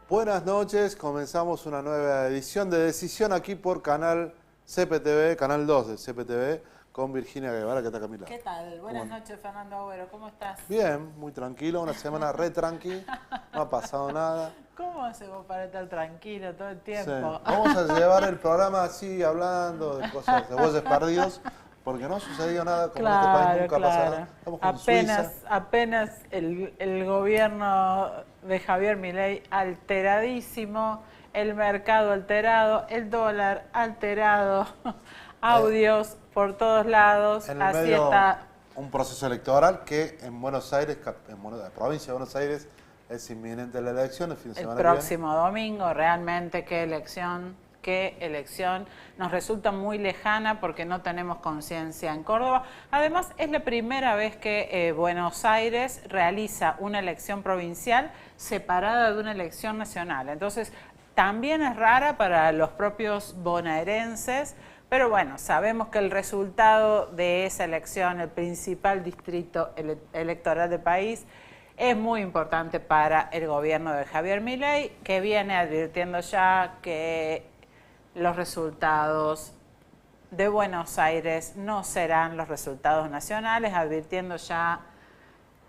Buenas noches, comenzamos una nueva edición de Decisión aquí por Canal CPTV, Canal 2 del CPTV, con Virginia Guevara. ¿Qué tal, Camila? ¿Qué tal? Buenas noches, Fernando Agüero. ¿Cómo estás? Bien, muy tranquilo, una semana re tranqui, no ha pasado nada. ¿Cómo hacemos para estar tranquilo todo el tiempo? Sí. Vamos a llevar el programa así, hablando de cosas, de voces perdidos, porque no sucedió nada, como en este país nunca pasa nada. Estamos con Suiza. Apenas el gobierno de Javier Milei alteradísimo, el mercado alterado, el dólar alterado, audios por todos lados, En el así medio, está. un proceso electoral que en Buenos Aires, en la provincia de Buenos Aires, es inminente la elección el fin de semana. El próximo domingo, realmente qué elección, nos resulta muy lejana porque no tenemos conciencia en Córdoba. Además, es la primera vez que Buenos Aires realiza una elección provincial separada de una elección nacional. Entonces, también es rara para los propios bonaerenses, pero bueno, sabemos que el resultado de esa elección, el principal distrito electoral del país, es muy importante para el gobierno de Javier Milei, que viene advirtiendo ya que los resultados de Buenos Aires no serán los resultados nacionales, advirtiendo ya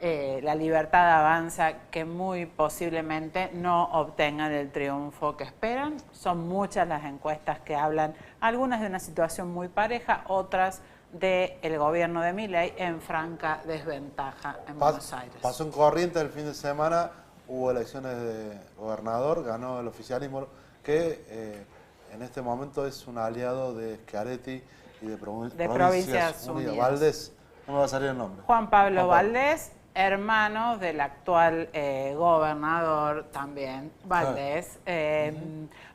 La Libertad Avanza que muy posiblemente no obtengan el triunfo que esperan. Son muchas las encuestas que hablan, algunas de una situación muy pareja, otras del gobierno de Milei en franca desventaja en Buenos Aires. Pasó en Corrientes el fin de semana, hubo elecciones de gobernador, ganó el oficialismo, que en este momento es un aliado de Schiaretti y de Provincias Unidas. Valdés, no me va a salir el nombre. Juan Pablo Valdés, hermano del actual gobernador también, Valdés.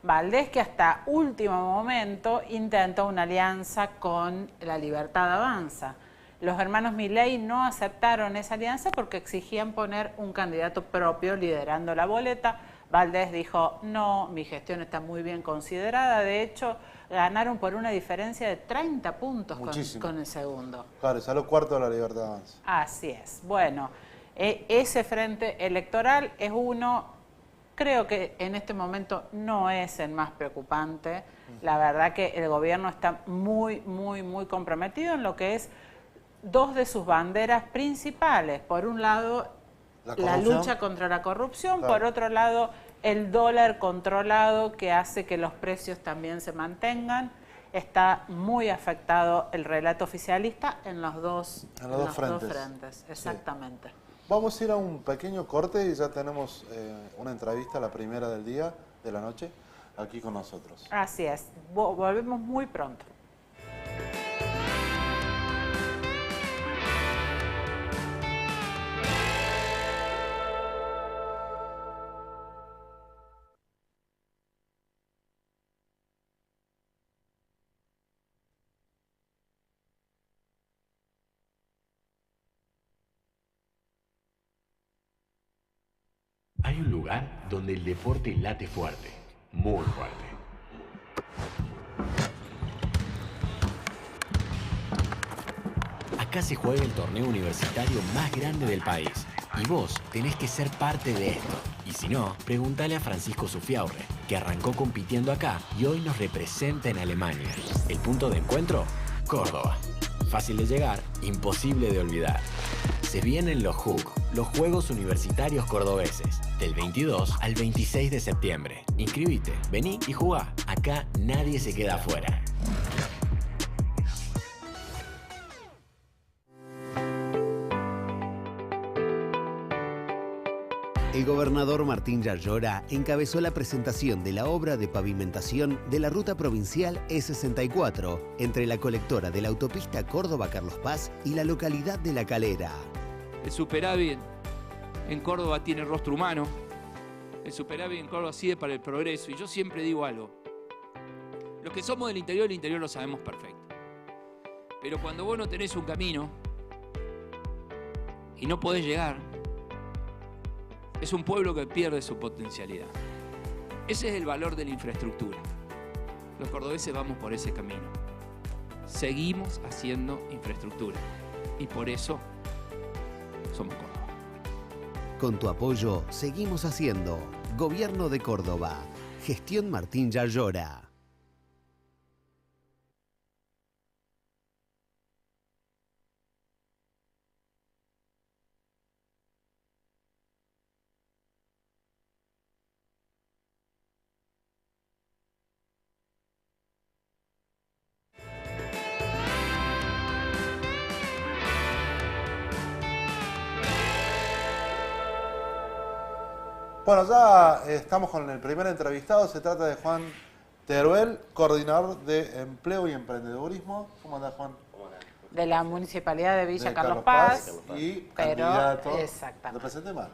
Valdés, que hasta último momento intentó una alianza con La Libertad Avanza. Los hermanos Milei no aceptaron esa alianza porque exigían poner un candidato propio liderando la boleta. Valdés dijo, no, mi gestión está muy bien considerada. De hecho, ganaron por una diferencia de 30 puntos con el segundo. Claro, salió cuarto de La Libertad Avanza. Así es. Bueno, ese frente electoral es uno, creo que en este momento no es el más preocupante. La verdad que el gobierno está muy comprometido en lo que es dos de sus banderas principales. Por un lado, la lucha contra la corrupción, claro. Por otro lado, el dólar controlado que hace que los precios también se mantengan. Está muy afectado el relato oficialista en los dos frentes. Exactamente. Sí. Vamos a ir a un pequeño corte y ya tenemos una entrevista, la primera del día, de la noche, aquí con nosotros. Así es. Volvemos muy pronto. Hay un lugar donde el deporte late fuerte, muy fuerte. Acá se juega el torneo universitario más grande del país. Y vos tenés que ser parte de esto. Y si no, pregúntale a Francisco Zufiaurre, que arrancó compitiendo acá y hoy nos representa en Alemania. El punto de encuentro, Córdoba. Fácil de llegar, imposible de olvidar. Se vienen los JUC, los Juegos Universitarios Cordobeses, del 22 al 26 de septiembre. Inscribite, vení y jugá. Acá nadie se queda afuera. El gobernador Martín Yarlora encabezó la presentación de la obra de pavimentación de la ruta provincial E64 entre la colectora de la autopista Córdoba-Carlos Paz y la localidad de La Calera. El superávit en Córdoba tiene rostro humano, el superávit en Córdoba sirve para el progreso y yo siempre digo algo. Los que somos del interior, el interior lo sabemos perfecto. Pero cuando vos no tenés un camino y no podés llegar, es un pueblo que pierde su potencialidad. Ese es el valor de la infraestructura. Los cordobeses vamos por ese camino. Seguimos haciendo infraestructura y por eso somos Córdoba. Con tu apoyo, seguimos haciendo Gobierno de Córdoba. Gestión Martín Yarlora. Bueno, ya estamos con el primer entrevistado. Se trata de Juan Teruel, coordinador de Empleo y Emprendedurismo. ¿Cómo anda, Juan? De la Municipalidad de Villa De Carlos Paz. Y pero, candidato... exactamente. ¿Lo presenté mal?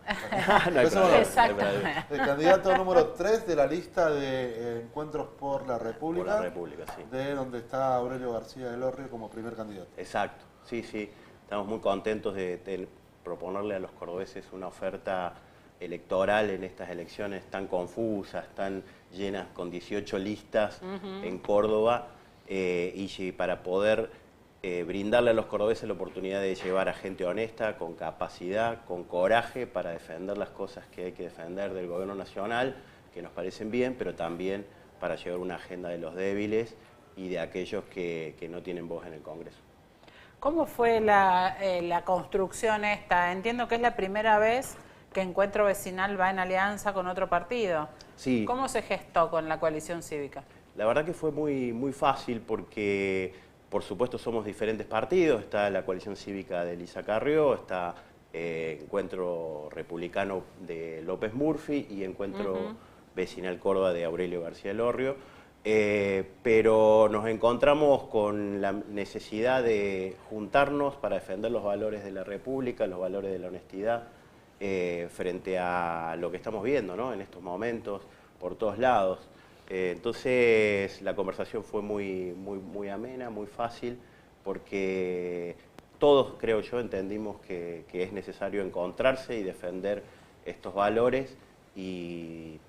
Exactamente. El candidato número 3 de la lista de Encuentros por la República. Por la República, sí. De donde está Aurelio García del Orrio como primer candidato. Exacto, sí, sí. Estamos muy contentos de proponerle a los cordobeses una oferta electoral en estas elecciones tan confusas, tan llenas con 18 listas en Córdoba, y para poder brindarle a los cordobeses la oportunidad de llevar a gente honesta, con capacidad, con coraje para defender las cosas que hay que defender del gobierno nacional, que nos parecen bien, pero también para llevar una agenda de los débiles y de aquellos que no tienen voz en el Congreso. ¿Cómo fue la construcción esta? Entiendo que es la primera vez que Encuentro Vecinal va en alianza con otro partido. Sí. ¿Cómo se gestó con la coalición cívica? La verdad que fue muy fácil porque, por supuesto, somos diferentes partidos. Está la coalición cívica de Elisa Carrió, está Encuentro Republicano de López Murphy y Encuentro Vecinal Córdoba de Aurelio García del Orrio. Pero nos encontramos con la necesidad de juntarnos para defender los valores de la República, los valores de la honestidad, frente a lo que estamos viendo, ¿no?, en estos momentos, por todos lados. Entonces la conversación fue muy amena, muy fácil, porque todos, creo yo, entendimos que es necesario encontrarse y defender estos valores y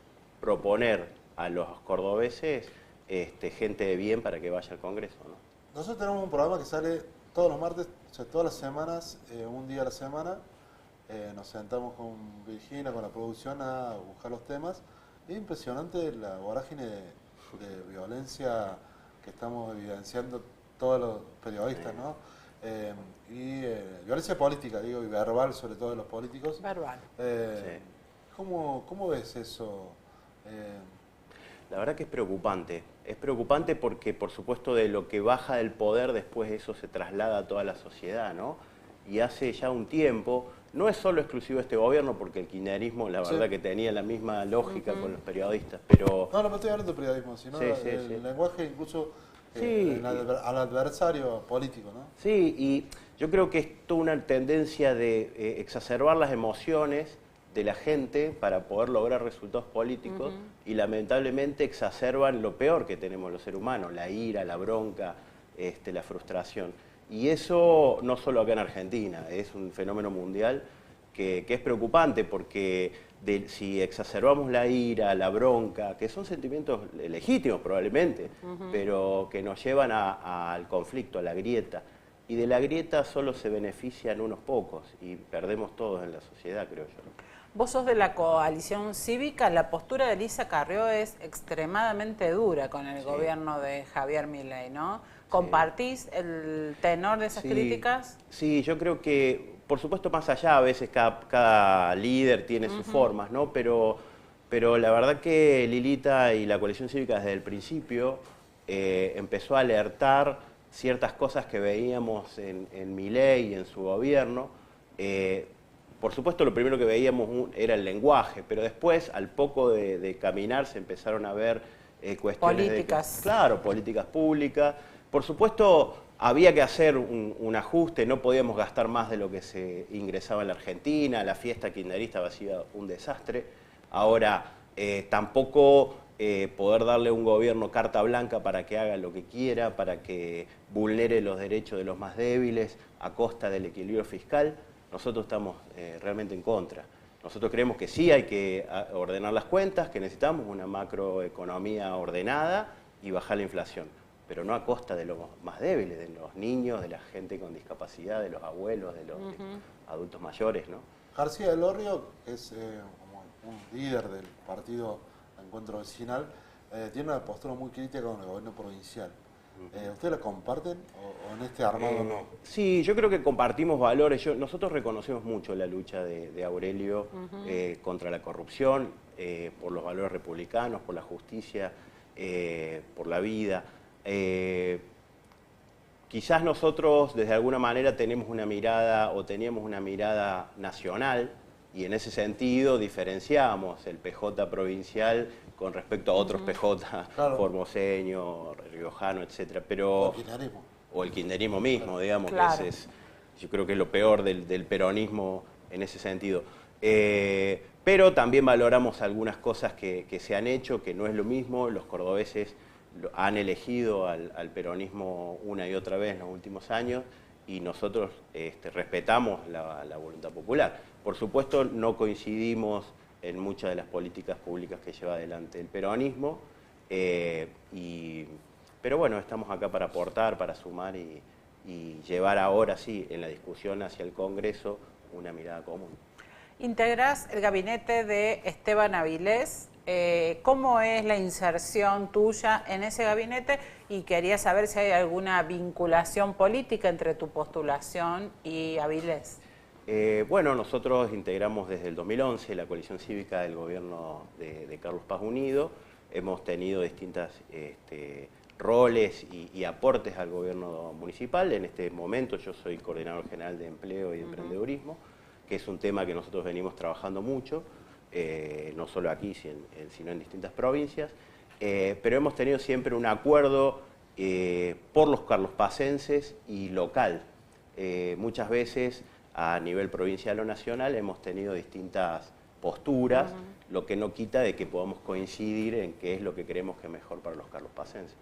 proponer a los cordobeses gente de bien para que vaya al Congreso, ¿no? Nosotros tenemos un programa que sale todos los martes, o sea, todas las semanas, un día a la semana. Nos sentamos con Virginia, con la producción, a buscar los temas. Es impresionante la vorágine de violencia que estamos evidenciando todos los periodistas, ¿no? Y violencia política, digo, y verbal, sobre todo de los políticos. Verbal. Sí. ¿Cómo ves eso? La verdad que es preocupante. Es preocupante porque, por supuesto, de lo que baja del poder, después eso se traslada a toda la sociedad, ¿no? Y hace ya un tiempo, no es solo exclusivo de este gobierno, porque el kirchnerismo, la verdad que tenía la misma lógica con los periodistas, pero... No estoy hablando de periodismo, sino el lenguaje incluso al adversario político, ¿no? Sí, y yo creo que es toda una tendencia de exacerbar las emociones de la gente para poder lograr resultados políticos y lamentablemente exacerban lo peor que tenemos los seres humanos, la ira, la bronca, la frustración. Y eso no solo acá en Argentina, es un fenómeno mundial que es preocupante porque si exacerbamos la ira, la bronca, que son sentimientos legítimos probablemente, pero que nos llevan al conflicto, a la grieta, y de la grieta solo se benefician unos pocos y perdemos todos en la sociedad, creo yo, ¿no? Vos sos de la coalición cívica, la postura de Elisa Carrió es extremadamente dura con el gobierno de Javier Milei, ¿no? ¿Compartís el tenor de esas críticas? Sí, yo creo que, por supuesto, más allá, a veces cada líder tiene sus formas, ¿no? Pero la verdad que Lilita y la coalición cívica desde el principio empezó a alertar ciertas cosas que veíamos en Milei y en su gobierno. Por supuesto, lo primero que veíamos era el lenguaje, pero después, al poco de caminar, se empezaron a ver cuestiones políticas. Claro, políticas públicas. Por supuesto, había que hacer un ajuste, no podíamos gastar más de lo que se ingresaba en la Argentina, la fiesta kirchnerista había sido un desastre. Ahora, tampoco poder darle a un gobierno carta blanca para que haga lo que quiera, para que vulnere los derechos de los más débiles a costa del equilibrio fiscal. Nosotros estamos realmente en contra. Nosotros creemos que sí hay que ordenar las cuentas, que necesitamos una macroeconomía ordenada y bajar la inflación, pero no a costa de los más débiles, de los niños, de la gente con discapacidad, de los abuelos, de los adultos mayores, ¿no? García del Orrio es, como un líder del partido Encuentro Vecinal, tiene una postura muy crítica con el gobierno provincial. ¿Ustedes la comparten o en este armado no? Sí, yo creo que compartimos valores. Nosotros reconocemos mucho la lucha de Aurelio contra la corrupción, por los valores republicanos, por la justicia, por la vida. Quizás nosotros desde alguna manera teníamos una mirada nacional y en ese sentido diferenciamos el PJ provincial con respecto a otros PJ, claro, formoseño, riojano, etcétera, pero o el kirchnerismo mismo, digamos, claro, que yo creo que es lo peor del peronismo en ese sentido. Pero también valoramos algunas cosas que se han hecho, que no es lo mismo. Los cordobeses han elegido al peronismo una y otra vez en los últimos años y nosotros respetamos la voluntad popular. Por supuesto, no coincidimos en muchas de las políticas públicas que lleva adelante el peronismo, pero bueno, estamos acá para aportar, para sumar y llevar ahora sí, en la discusión hacia el Congreso, una mirada común. Integrás el gabinete de Esteban Avilés. ¿Cómo es la inserción tuya en ese gabinete? Y quería saber si hay alguna vinculación política entre tu postulación y Avilés. Bueno, nosotros integramos desde el 2011 la coalición cívica del gobierno de Carlos Paz Unido. Hemos tenido distintos roles y aportes al gobierno municipal. En este momento yo soy coordinador general de empleo y emprendedurismo, que es un tema que nosotros venimos trabajando mucho, no solo aquí, sino en distintas provincias. Pero hemos tenido siempre un acuerdo por los carlospacenses y local. Muchas veces a nivel provincial o nacional hemos tenido distintas posturas, lo que no quita de que podamos coincidir en qué es lo que creemos que es mejor para los carlospacenses.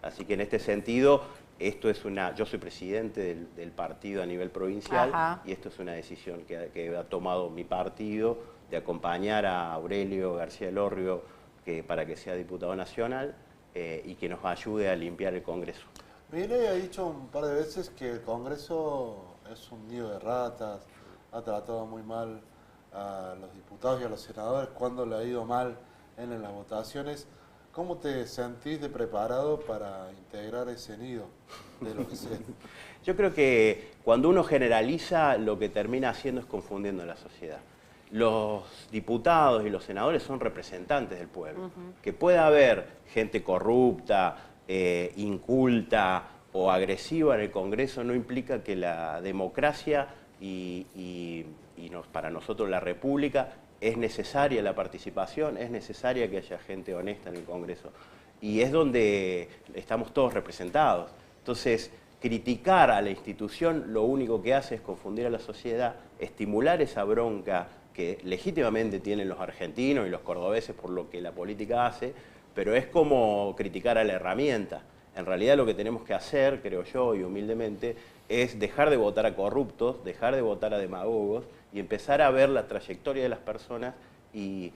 Así que en este sentido, yo soy presidente del partido a nivel provincial y esto es una decisión que ha tomado mi partido de acompañar a Aurelio García Elorrio para que sea diputado nacional y que nos ayude a limpiar el Congreso. Milei ha dicho un par de veces que el Congreso es un nido de ratas, ha tratado muy mal a los diputados y a los senadores cuando le ha ido mal en las votaciones. ¿Cómo te sentís de preparado para integrar ese nido de lo que sea? Yo creo que cuando uno generaliza, lo que termina haciendo es confundiendo a la sociedad. Los diputados y los senadores son representantes del pueblo. Que pueda haber gente corrupta, inculta o agresiva en el Congreso no implica que la democracia para nosotros la República es necesaria la participación, es necesaria que haya gente honesta en el Congreso. Y es donde estamos todos representados. Entonces, criticar a la institución lo único que hace es confundir a la sociedad, estimular esa bronca que legítimamente tienen los argentinos y los cordobeses por lo que la política hace, pero es como criticar a la herramienta. En realidad lo que tenemos que hacer, creo yo, y humildemente, es dejar de votar a corruptos, dejar de votar a demagogos y empezar a ver la trayectoria de las personas y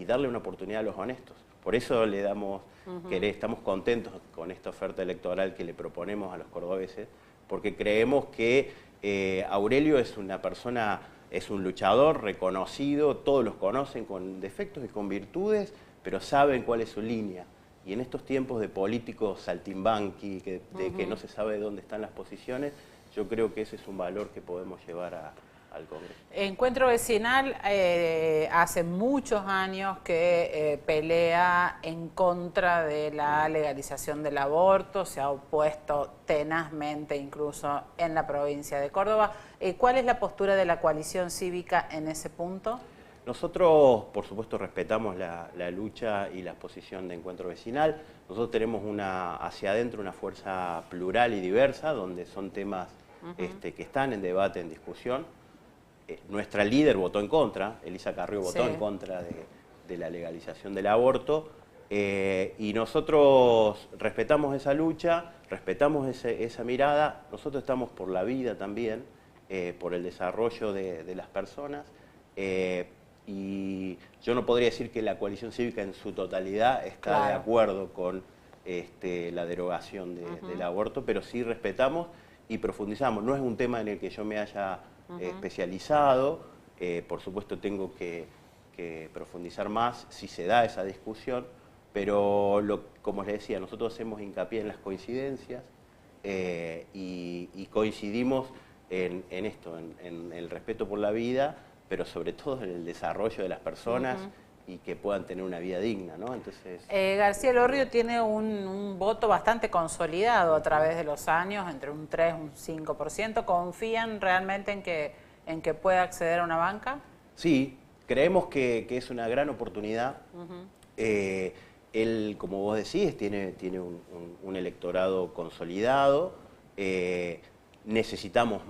darle una oportunidad a los honestos. Por eso le damos, estamos contentos con esta oferta electoral que le proponemos a los cordobeses, porque creemos que Aurelio es una persona, es un luchador reconocido, todos los conocen con defectos y con virtudes, pero saben cuál es su línea. Y en estos tiempos de políticos saltimbanqui, de que no se sabe de dónde están las posiciones, yo creo que ese es un valor que podemos llevar al Congreso. Encuentro Vecinal hace muchos años que pelea en contra de la legalización del aborto, se ha opuesto tenazmente incluso en la provincia de Córdoba. ¿Cuál es la postura de la coalición cívica en ese punto? Nosotros, por supuesto, respetamos la lucha y la posición de Encuentro Vecinal. Nosotros tenemos hacia adentro una fuerza plural y diversa, donde son temas que están en debate, en discusión. Nuestra líder votó en contra, Elisa Carrió votó en contra de la legalización del aborto, y nosotros respetamos esa lucha, respetamos esa mirada. Nosotros estamos por la vida también, por el desarrollo de las personas, y yo no podría decir que la coalición cívica en su totalidad está de acuerdo con la derogación del aborto, pero sí respetamos y profundizamos. No es un tema en el que yo me haya especializado, por supuesto tengo que que profundizar más si se da esa discusión, pero como les decía, nosotros hacemos hincapié en las coincidencias y coincidimos en esto, en el respeto por la vida, pero sobre todo en el desarrollo de las personas y que puedan tener una vida digna, ¿no? Entonces, García Lorrio tiene un voto bastante consolidado a través de los años, entre un 3 y un 5%. ¿Confían realmente en que pueda acceder a una banca? Sí, creemos que es una gran oportunidad. Él, como vos decís, tiene un electorado consolidado. Necesitamos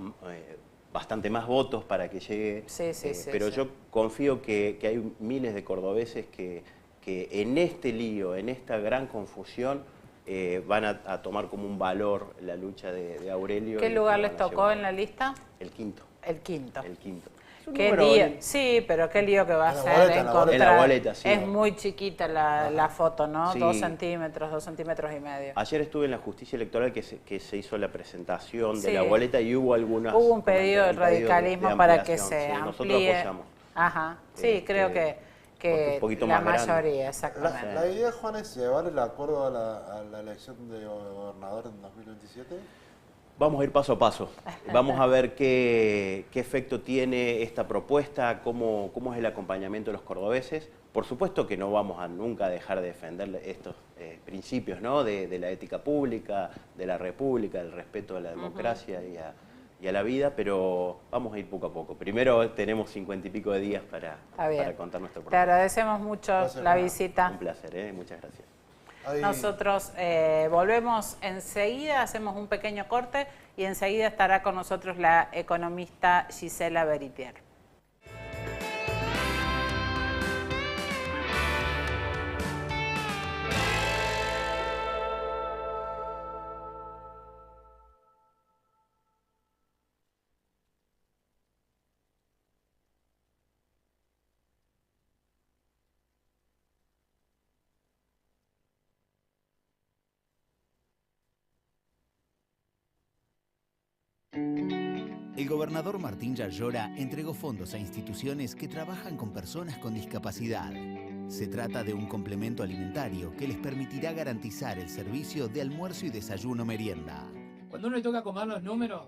bastante más votos para que llegue, pero yo confío que hay miles de cordobeses que en este lío, en esta gran confusión, van a tomar como un valor la lucha de Aurelio. ¿Qué lugar les tocó en la lista? El quinto. El quinto. El quinto. ¿Qué lío? Sí, pero qué lío que va a ser encontrar. En la boleta, sí. Es muy chiquita la foto, ¿no? Sí. 2 centímetros, 2,5 centímetros. Ayer estuve en la justicia electoral que se hizo la presentación de la boleta y hubo algunas... Hubo un pedido del radicalismo para que se amplíe. Nosotros apoyamos. Ajá, sí, creo que un poquito la más mayoría, grande. exactamente. La idea, Juan, es llevar el acuerdo a la elección de gobernador en 2027. Vamos a ir paso a paso. Vamos a ver qué efecto tiene esta propuesta, cómo es el acompañamiento de los cordobeses. Por supuesto que no vamos a nunca dejar de defender estos principios, ¿no? de la ética pública, de la república, del respeto a la democracia y a la vida, pero vamos a ir poco a poco. Primero tenemos 50 y pico de días para contar nuestro proyecto. Te agradecemos mucho la visita. Un placer, muchas gracias. Nosotros volvemos enseguida, hacemos un pequeño corte y enseguida estará con nosotros la economista Gisela Beritier. El gobernador Martín Yarlora entregó fondos a instituciones que trabajan con personas con discapacidad. Se trata de un complemento alimentario que les permitirá garantizar el servicio de almuerzo y desayuno merienda. Cuando uno le toca acomodar los números,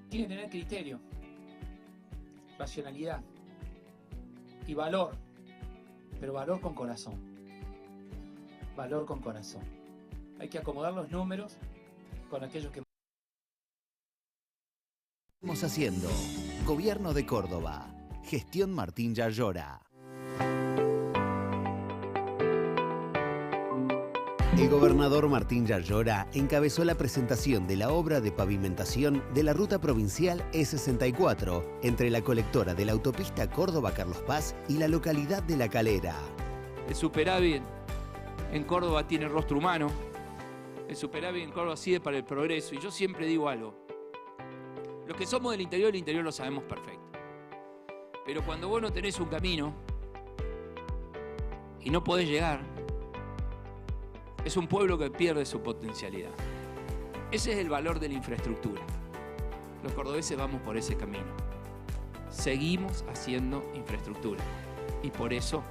tiene que tener criterio, racionalidad y valor, pero valor con corazón. Valor con corazón. Hay que acomodar los números con aquellos que... Estamos haciendo Gobierno de Córdoba. Gestión Martín Yarlora. El gobernador Martín Yarlora encabezó la presentación de la obra de pavimentación de la ruta provincial E64 entre la colectora de la autopista Córdoba-Carlos Paz y la localidad de La Calera. El superávit en Córdoba tiene rostro humano. El superávit en Córdoba sirve para el progreso. Y yo siempre digo algo. Los que somos del interior lo sabemos perfecto. Pero cuando vos no tenés un camino y no podés llegar, es un pueblo que pierde su potencialidad. Ese es el valor de la infraestructura. Los cordobeses vamos por ese camino. Seguimos haciendo infraestructura y por eso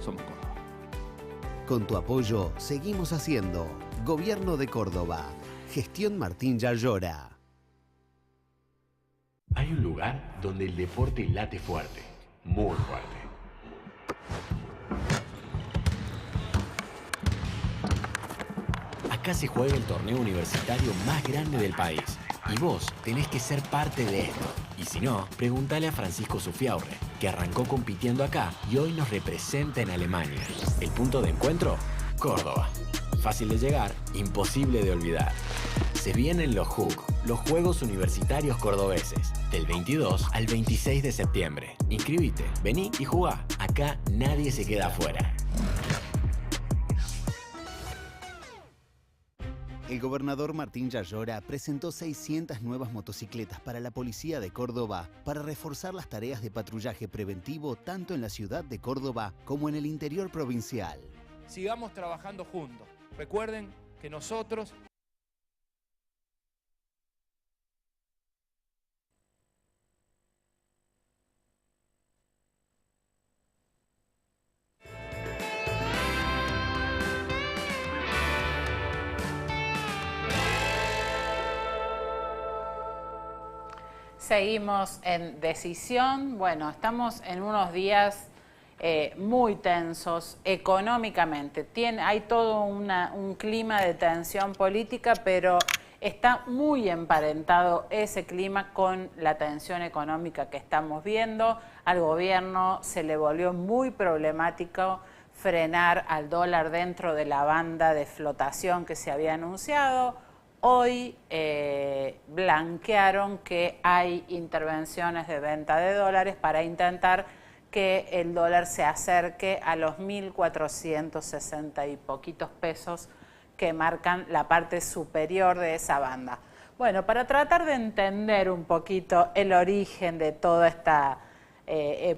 somos Córdoba. Con tu apoyo, seguimos haciendo Gobierno de Córdoba. Gestión Martín Yarlora. Hay un lugar donde el deporte late fuerte, muy fuerte. Acá se juega el torneo universitario más grande del país. Y vos tenés que ser parte de esto. Y si no, pregúntale a Francisco Zufiaurre, que arrancó compitiendo acá y hoy nos representa en Alemania. El punto de encuentro, Córdoba. Fácil de llegar, imposible de olvidar. Se vienen los JUC, los Juegos Universitarios Cordobeses, del 22 al 26 de septiembre. Inscribite, vení y jugá. Acá nadie se queda afuera. El gobernador Martín Yarlora presentó 600 nuevas motocicletas para la policía de Córdoba para reforzar las tareas de patrullaje preventivo tanto en la ciudad de Córdoba como en el interior provincial. Sigamos trabajando juntos. Recuerden que nosotros... Seguimos en decisión. Bueno, estamos en unos días muy tensos económicamente. Hay todo un clima de tensión política, pero está muy emparentado ese clima con la tensión económica que estamos viendo. Al gobierno se le volvió muy problemático frenar al dólar dentro de la banda de flotación que se había anunciado. Hoy blanquearon que hay intervenciones de venta de dólares para intentar que el dólar se acerque a los 1.460 y poquitos pesos que marcan la parte superior de esa banda. Bueno, para tratar de entender un poquito el origen de toda esta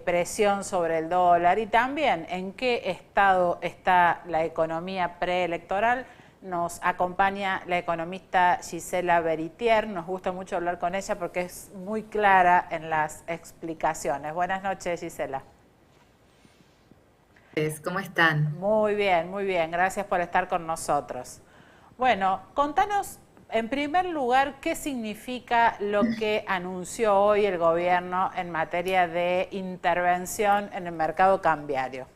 presión sobre el dólar y también en qué estado está la economía preelectoral, nos acompaña la economista Gisela Beritier. Nos gusta mucho hablar con ella porque es muy clara en las explicaciones. Buenas noches, Gisela. ¿Cómo están? Muy bien. Gracias por estar con nosotros. Bueno, contanos en primer lugar qué significa lo que anunció hoy el gobierno en materia de intervención en el mercado cambiario.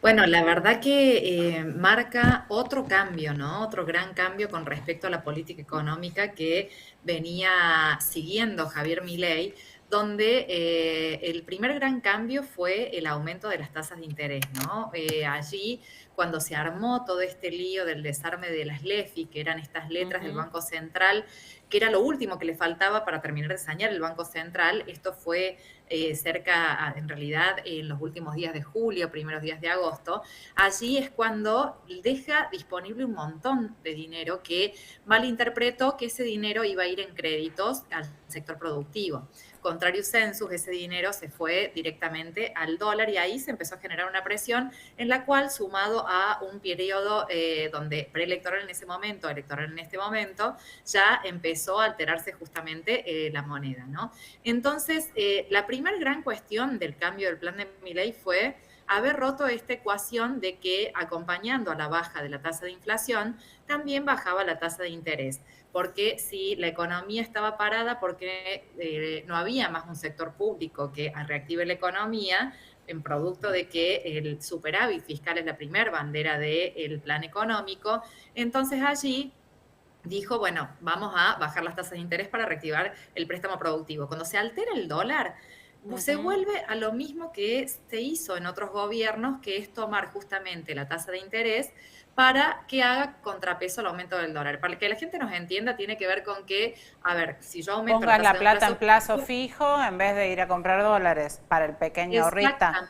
Bueno, la verdad que marca otro cambio, ¿no? Otro gran cambio con respecto a la política económica que venía siguiendo Javier Milei, donde el primer gran cambio fue el aumento de las tasas de interés, ¿no? Allí, cuando se armó todo este lío del desarme de las LEFI, que eran estas letras del Banco Central, que era lo último que le faltaba para terminar de sanear el Banco Central, esto fue en realidad, en los últimos días de julio, primeros días de agosto. Allí es cuando deja disponible un montón de dinero que malinterpretó que ese dinero iba a ir en créditos al sector productivo. Contrario census, ese dinero se fue directamente al dólar y ahí se empezó a generar una presión en la cual, sumado a un periodo donde preelectoral en ese momento, electoral en este momento, ya empezó a alterarse justamente la moneda, ¿no? Entonces, la primera gran cuestión del cambio del plan de Milei fue haber roto esta ecuación de que, acompañando a la baja de la tasa de inflación, también bajaba la tasa de interés. Porque si la economía estaba parada, porque no había más un sector público que reactive la economía, en producto de que el superávit fiscal es la primera bandera del plan económico, entonces allí dijo, bueno, vamos a bajar las tasas de interés para reactivar el préstamo productivo. Cuando se altera el dólar, se vuelve a lo mismo que se hizo en otros gobiernos, que es tomar justamente la tasa de interés para que haga contrapeso al aumento del dólar. Para que la gente nos entienda, tiene que ver con que, a ver, si yo aumento pongan la plata en plazo fijo en vez de ir a comprar dólares para el pequeño ahorrista.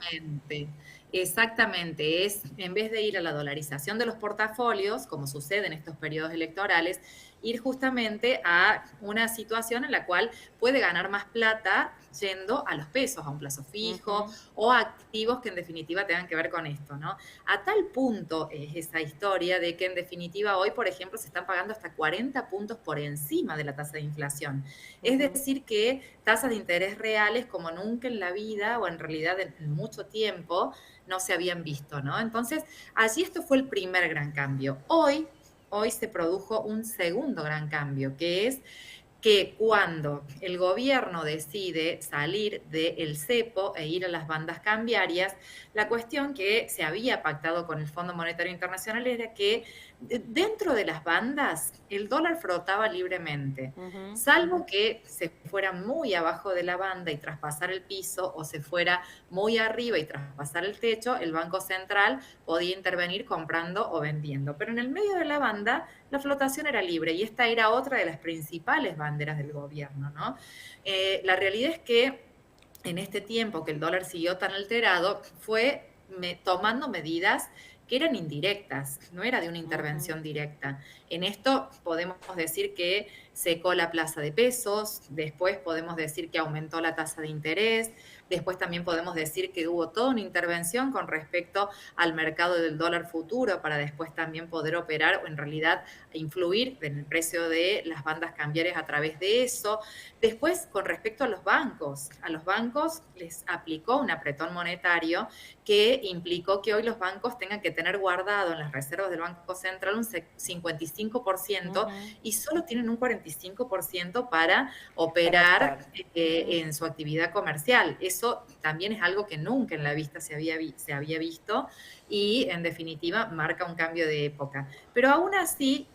Exactamente, es en vez de ir a la dolarización de los portafolios, como sucede en estos periodos electorales, ir justamente a una situación en la cual puede ganar más plata yendo a los pesos, a un plazo fijo o a activos que en definitiva tengan que ver con esto, ¿no? A tal punto es esa historia de que en definitiva hoy, por ejemplo, se están pagando hasta 40 puntos por encima de la tasa de inflación. Es decir que tasas de interés reales como nunca en la vida o en realidad en mucho tiempo no se habían visto, ¿no? Entonces, allí esto fue el primer gran cambio. Hoy se produjo un segundo gran cambio, que es que cuando el gobierno decide salir del cepo e ir a las bandas cambiarias, la cuestión que se había pactado con el Fondo Monetario Internacional era que dentro de las bandas el dólar flotaba libremente, salvo que se fuera muy abajo de la banda y traspasar el piso o se fuera muy arriba y traspasar el techo, el Banco Central podía intervenir comprando o vendiendo. Pero en el medio de la banda la flotación era libre y esta era otra de las principales banderas del gobierno, ¿no? La realidad es que en este tiempo que el dólar siguió tan alterado, fue tomando medidas que eran indirectas, no era de una intervención directa. En esto podemos decir que secó la plaza de pesos, después podemos decir que aumentó la tasa de interés, Después también podemos decir que hubo toda una intervención con respecto al mercado del dólar futuro para después también poder operar o en realidad influir en el precio de las bandas cambiarias a través de eso. Después, con respecto a los bancos les aplicó un apretón monetario que implicó que hoy los bancos tengan que tener guardado en las reservas del Banco Central un 55% y solo tienen un 45% para operar en su actividad comercial. Eso también es algo que nunca en la vista se había visto y en definitiva marca un cambio de época. Pero aún así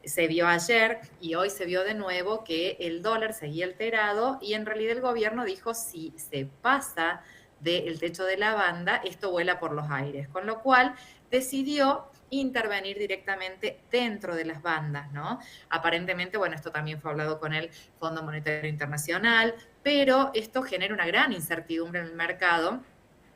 se vio ayer y hoy se vio de nuevo que el dólar seguía alterado y en realidad el gobierno dijo si se pasa del techo de la banda, esto vuela por los aires, con lo cual decidió intervenir directamente dentro de las bandas, ¿no? Aparentemente, bueno, esto también fue hablado con el Fondo Monetario Internacional, pero esto genera una gran incertidumbre en el mercado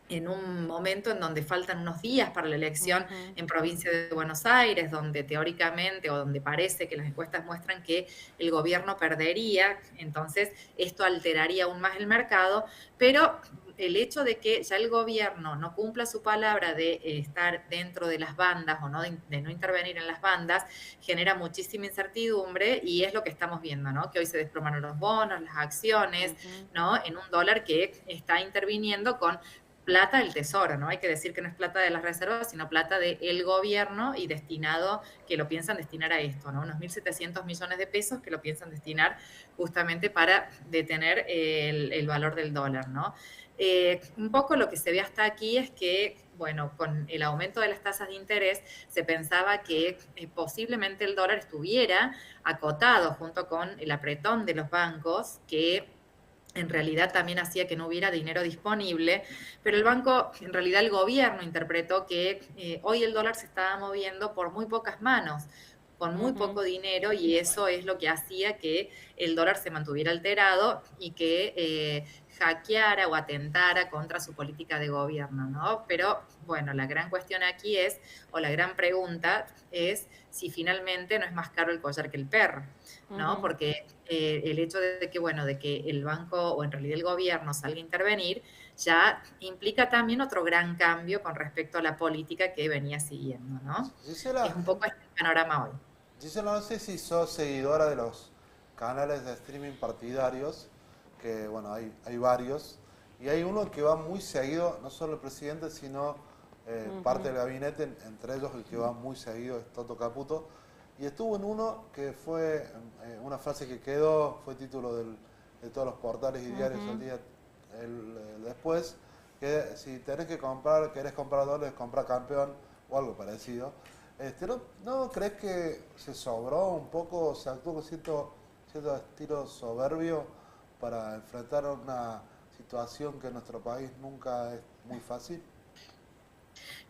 en un momento en donde faltan unos días para la elección en provincia de Buenos Aires, donde teóricamente o donde parece que las encuestas muestran que el gobierno perdería, entonces esto alteraría aún más el mercado, pero el hecho de que ya el gobierno no cumpla su palabra de estar dentro de las bandas o no de no intervenir en las bandas genera muchísima incertidumbre y es lo que estamos viendo, ¿no? Que hoy se desplomaron los bonos, las acciones, ¿no? En un dólar que está interviniendo con plata del tesoro, ¿no? Hay que decir que no es plata de las reservas, sino plata del gobierno y destinado, que lo piensan destinar a esto, ¿no? Unos 1.700 millones de pesos que lo piensan destinar justamente para detener el valor del dólar, ¿no? Un poco lo que se ve hasta aquí es que, bueno, con el aumento de las tasas de interés se pensaba que posiblemente el dólar estuviera acotado junto con el apretón de los bancos que en realidad también hacía que no hubiera dinero disponible, pero el banco, en realidad el gobierno interpretó que hoy el dólar se estaba moviendo por muy pocas manos, con muy poco dinero, y eso es lo que hacía que el dólar se mantuviera alterado y que hackeara o atentara contra su política de gobierno, ¿no? Pero, bueno, la gran cuestión aquí es, o la gran pregunta es, si finalmente no es más caro el collar que el perro, ¿no? Porque el hecho de que, bueno, de que el banco o en realidad el gobierno salga a intervenir ya implica también otro gran cambio con respecto a la política que venía siguiendo, ¿no? Gisela, es un poco este panorama hoy. Gisela, no sé si sos seguidora de los canales de streaming partidarios, que bueno, hay varios, y hay uno que va muy seguido, no solo el presidente, sino parte del gabinete, entre ellos el que va muy seguido es Toto Caputo, y estuvo en uno que fue una frase que quedó, fue título de todos los portales y diarios el día después, que si querés comprar dólares, compra campeón, o algo parecido. ¿No crees que se sobró un poco, se actuó con cierto estilo soberbio para enfrentar una situación que en nuestro país nunca es muy fácil?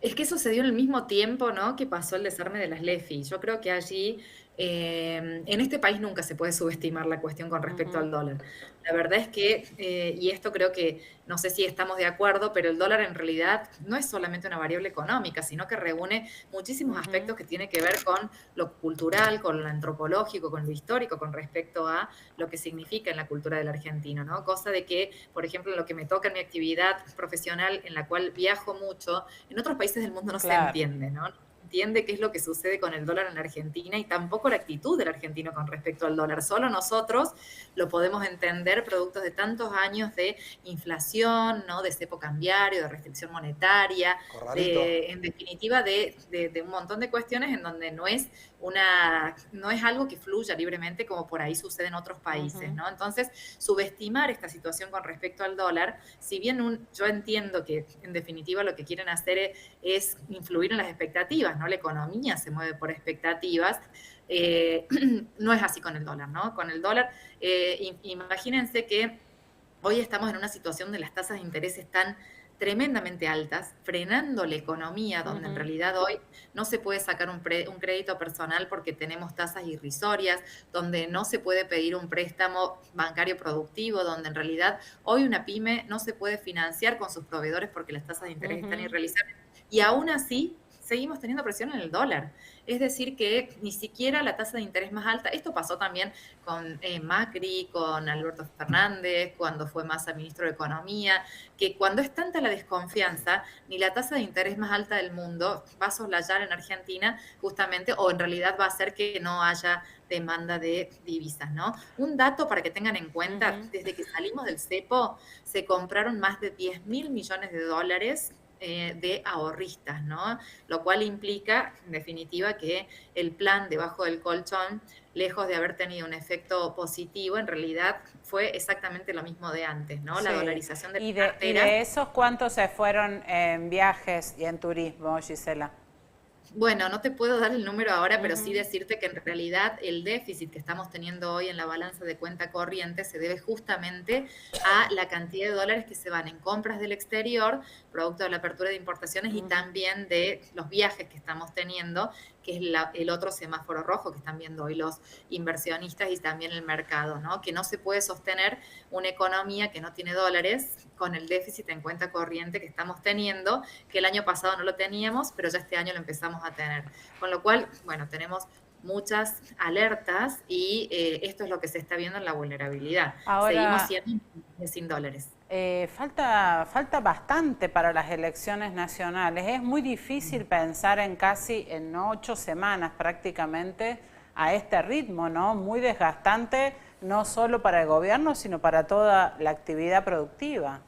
Es que eso se dio en el mismo tiempo, ¿no?, que pasó el desarme de las LEFI. Yo creo que allí, en este país nunca se puede subestimar la cuestión con respecto al dólar. La verdad es que, y esto creo que, no sé si estamos de acuerdo, pero el dólar en realidad no es solamente una variable económica, sino que reúne muchísimos aspectos que tienen que ver con lo cultural, con lo antropológico, con lo histórico, con respecto a lo que significa en la cultura del argentino, ¿no? Cosa de que, por ejemplo, en lo que me toca en mi actividad profesional, en la cual viajo mucho, en otros países del mundo no se entiende, ¿no? Entiende qué es lo que sucede con el dólar en Argentina y tampoco la actitud del argentino con respecto al dólar. Solo nosotros lo podemos entender productos de tantos años de inflación, ¿no?, de cepo cambiario, de restricción monetaria, en definitiva de un montón de cuestiones en donde no es algo que fluya libremente como por ahí sucede en otros países, ¿no? Entonces, subestimar esta situación con respecto al dólar, si bien yo entiendo que en definitiva lo que quieren hacer es influir en las expectativas, ¿no? La economía se mueve por expectativas, no es así con el dólar, ¿no? Con el dólar, imagínense que hoy estamos en una situación donde las tasas de interés están tremendamente altas, frenando la economía, donde en realidad hoy no se puede sacar un crédito personal porque tenemos tasas irrisorias, donde no se puede pedir un préstamo bancario productivo, donde en realidad hoy una pyme no se puede financiar con sus proveedores porque las tasas de interés están irrealizables, y aún así seguimos teniendo presión en el dólar. Es decir, que ni siquiera la tasa de interés más alta, esto pasó también con Macri, con Alberto Fernández, cuando fue Massa ministro de Economía, que cuando es tanta la desconfianza, ni la tasa de interés más alta del mundo va a soslayar en Argentina justamente, o en realidad va a hacer que no haya demanda de divisas, ¿no? Un dato para que tengan en cuenta, desde que salimos del cepo, se compraron más de 10.000 millones de dólares de ahorristas, ¿no? Lo cual implica, en definitiva, que el plan debajo del colchón, lejos de haber tenido un efecto positivo, en realidad fue exactamente lo mismo de antes, ¿no? La dolarización de las carteras. ¿Y de esos cuántos se fueron en viajes y en turismo, Gisela? Bueno, no te puedo dar el número ahora, pero sí decirte que en realidad el déficit que estamos teniendo hoy en la balanza de cuenta corriente se debe justamente a la cantidad de dólares que se van en compras del exterior, producto de la apertura de importaciones y también de los viajes que estamos teniendo, que es el otro semáforo rojo que están viendo hoy los inversionistas y también el mercado, ¿no? Que no se puede sostener una economía que no tiene dólares con el déficit en cuenta corriente que estamos teniendo, que el año pasado no lo teníamos, pero ya este año lo empezamos a tener. Con lo cual, bueno, tenemos muchas alertas y esto es lo que se está viendo en la vulnerabilidad. Ahora, seguimos siendo sin dólares. Falta bastante para las elecciones nacionales. Es muy difícil pensar en 8 semanas prácticamente a este ritmo, ¿no? Muy desgastante, no solo para el gobierno, sino para toda la actividad productiva.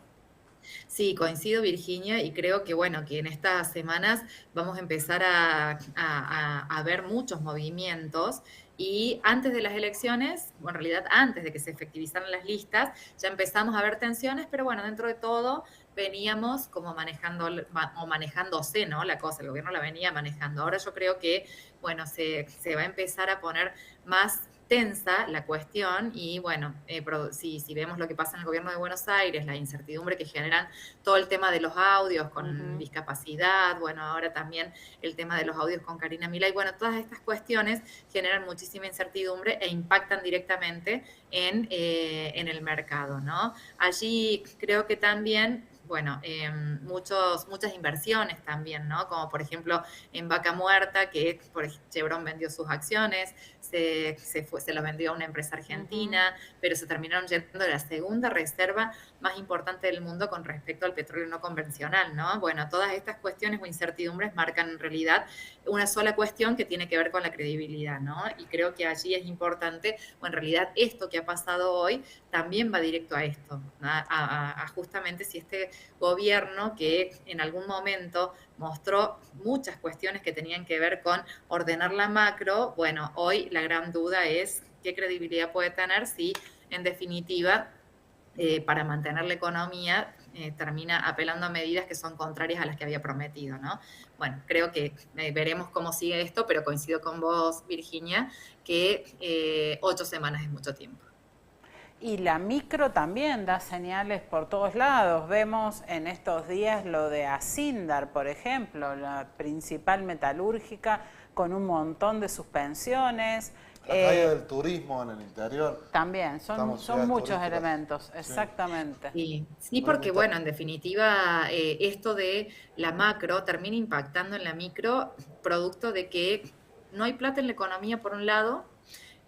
Sí, coincido, Virginia, y creo que, bueno, que en estas semanas vamos a empezar a ver muchos movimientos. Y antes de las elecciones, o en realidad antes de que se efectivizaran las listas, ya empezamos a ver tensiones, pero bueno, dentro de todo veníamos como manejando, o manejándose, ¿no? La cosa, el gobierno la venía manejando. Ahora yo creo que, bueno, se va a empezar a poner más tensa la cuestión y bueno, si vemos lo que pasa en el gobierno de Buenos Aires, la incertidumbre que generan todo el tema de los audios con discapacidad, bueno, ahora también el tema de los audios con Karina Milei, bueno, todas estas cuestiones generan muchísima incertidumbre e impactan directamente en el mercado, ¿no? Allí creo que también, bueno, muchas inversiones también, ¿no? Como por ejemplo en Vaca Muerta, que Chevron vendió sus acciones, se lo vendió a una empresa argentina, pero se terminaron yendo de la segunda reserva más importante del mundo con respecto al petróleo no convencional, ¿no? Bueno, todas estas cuestiones o incertidumbres marcan en realidad una sola cuestión que tiene que ver con la credibilidad, ¿no? Y creo que allí es importante, o en realidad esto que ha pasado hoy también va directo a esto, ¿no? a justamente si este gobierno que en algún momento mostró muchas cuestiones que tenían que ver con ordenar la macro, bueno, hoy la gran duda es qué credibilidad puede tener si en definitiva para mantener la economía termina apelando a medidas que son contrarias a las que había prometido, ¿no? Bueno, creo que veremos cómo sigue esto, pero coincido con vos, Virginia, que 8 semanas es mucho tiempo. Y la micro también da señales por todos lados. Vemos en estos días lo de Asindar, por ejemplo, la principal metalúrgica, con un montón de suspensiones. La caída del turismo en el interior. También, son muchos elementos, exactamente. Sí, porque bueno, en definitiva, esto de la macro termina impactando en la micro, producto de que no hay plata en la economía por un lado,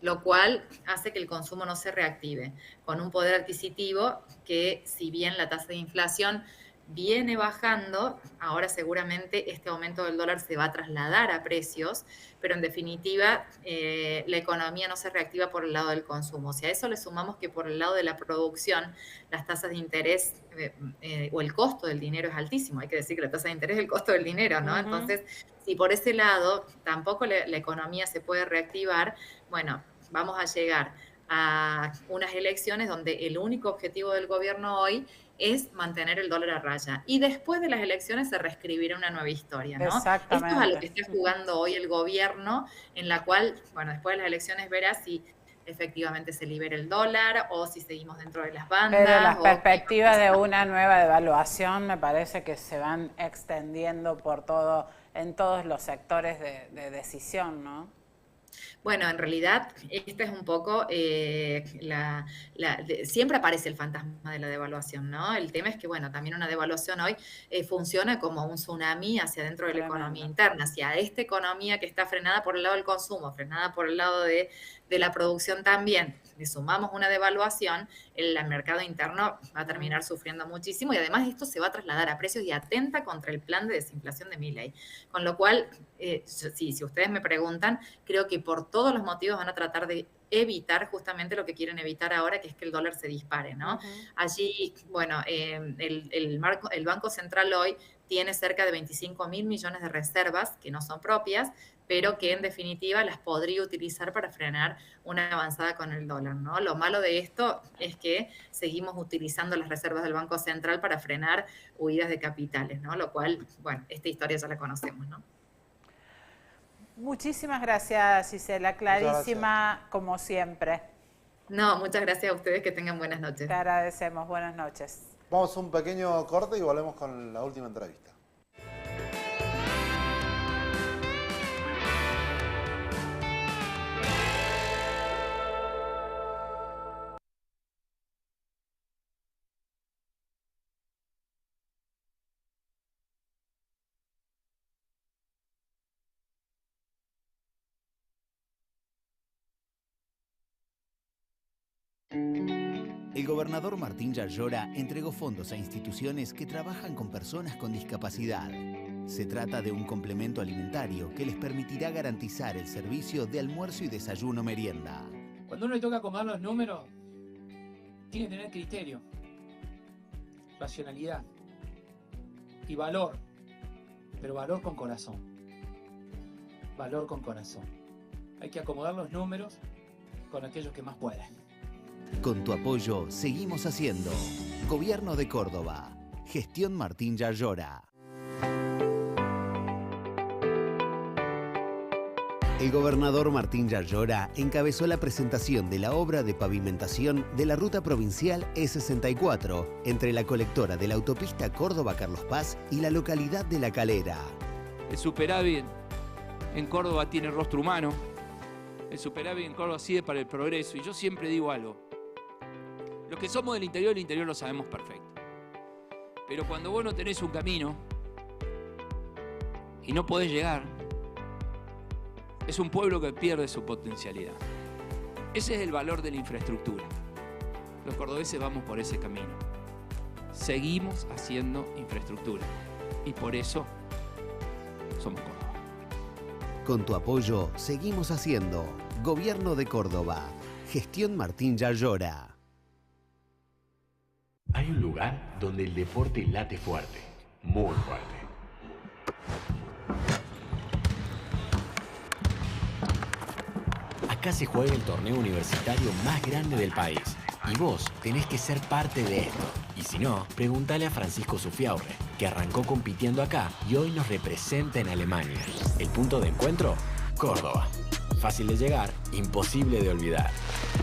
lo cual hace que el consumo no se reactive, con un poder adquisitivo que, si bien la tasa de inflación viene bajando, ahora seguramente este aumento del dólar se va a trasladar a precios, pero en definitiva la economía no se reactiva por el lado del consumo. Si a eso le sumamos que por el lado de la producción las tasas de interés o el costo del dinero es altísimo, hay que decir que la tasa de interés es el costo del dinero, ¿no? Entonces, si por ese lado tampoco la economía se puede reactivar, bueno, vamos a llegar a unas elecciones donde el único objetivo del gobierno hoy es mantener el dólar a raya. Y después de las elecciones se reescribirá una nueva historia, ¿no? Exactamente. Esto es a lo que está jugando hoy el gobierno, en la cual, bueno, después de las elecciones verá si efectivamente se libera el dólar o si seguimos dentro de las bandas. Pero las perspectivas de una nueva devaluación me parece que se van extendiendo en todos los sectores de decisión, ¿no? Bueno, en realidad, esta es un poco, siempre aparece el fantasma de la devaluación, ¿no? El tema es que, bueno, también una devaluación hoy funciona como un tsunami hacia dentro de la economía interna, hacia esta economía que está frenada por el lado del consumo, frenada por el lado de la producción también. Le sumamos una devaluación, el mercado interno va a terminar sufriendo muchísimo y además esto se va a trasladar a precios y atenta contra el plan de desinflación de Milei. Con lo cual, si ustedes me preguntan, creo que por todos los motivos van a tratar de evitar justamente lo que quieren evitar ahora, que es que el dólar se dispare, ¿no? Allí, bueno, el Banco Central hoy tiene cerca de 25.000 millones de reservas que no son propias, pero que en definitiva las podría utilizar para frenar una avanzada con el dólar, ¿no? Lo malo de esto es que seguimos utilizando las reservas del Banco Central para frenar huidas de capitales, ¿no? Lo cual, bueno, esta historia ya la conocemos, ¿no? Muchísimas gracias, Gisela, clarísima como siempre. No, muchas gracias a ustedes, que tengan buenas noches. Te agradecemos, buenas noches. Vamos a un pequeño corte y volvemos con la última entrevista. El gobernador Martín Yarlora entregó fondos a instituciones que trabajan con personas con discapacidad. Se trata de un complemento alimentario que les permitirá garantizar el servicio de almuerzo y desayuno merienda. Cuando uno le toca acomodar los números, tiene que tener criterio, racionalidad y valor, pero valor con corazón. Valor con corazón. Hay que acomodar los números con aquellos que más pueden. Con tu apoyo, seguimos haciendo. Gobierno de Córdoba. Gestión Martín Yarlora. El gobernador Martín Yarlora encabezó la presentación de la obra de pavimentación de la ruta provincial E64 entre la colectora de la autopista Córdoba-Carlos Paz y la localidad de La Calera. El superávit en Córdoba tiene rostro humano. El superávit en Córdoba sirve para el progreso. Y yo siempre digo algo. Los que somos del interior lo sabemos perfecto. Pero cuando vos no tenés un camino y no podés llegar, es un pueblo que pierde su potencialidad. Ese es el valor de la infraestructura. Los cordobeses vamos por ese camino. Seguimos haciendo infraestructura. Y por eso somos Córdoba. Con tu apoyo, seguimos haciendo. Gobierno de Córdoba. Gestión Martín Yarlora. Hay un lugar donde el deporte late fuerte, muy fuerte. Acá se juega el torneo universitario más grande del país. Y vos tenés que ser parte de esto. Y si no, pregúntale a Francisco Zufiaurre, que arrancó compitiendo acá y hoy nos representa en Alemania. El punto de encuentro, Córdoba. Fácil de llegar, imposible de olvidar.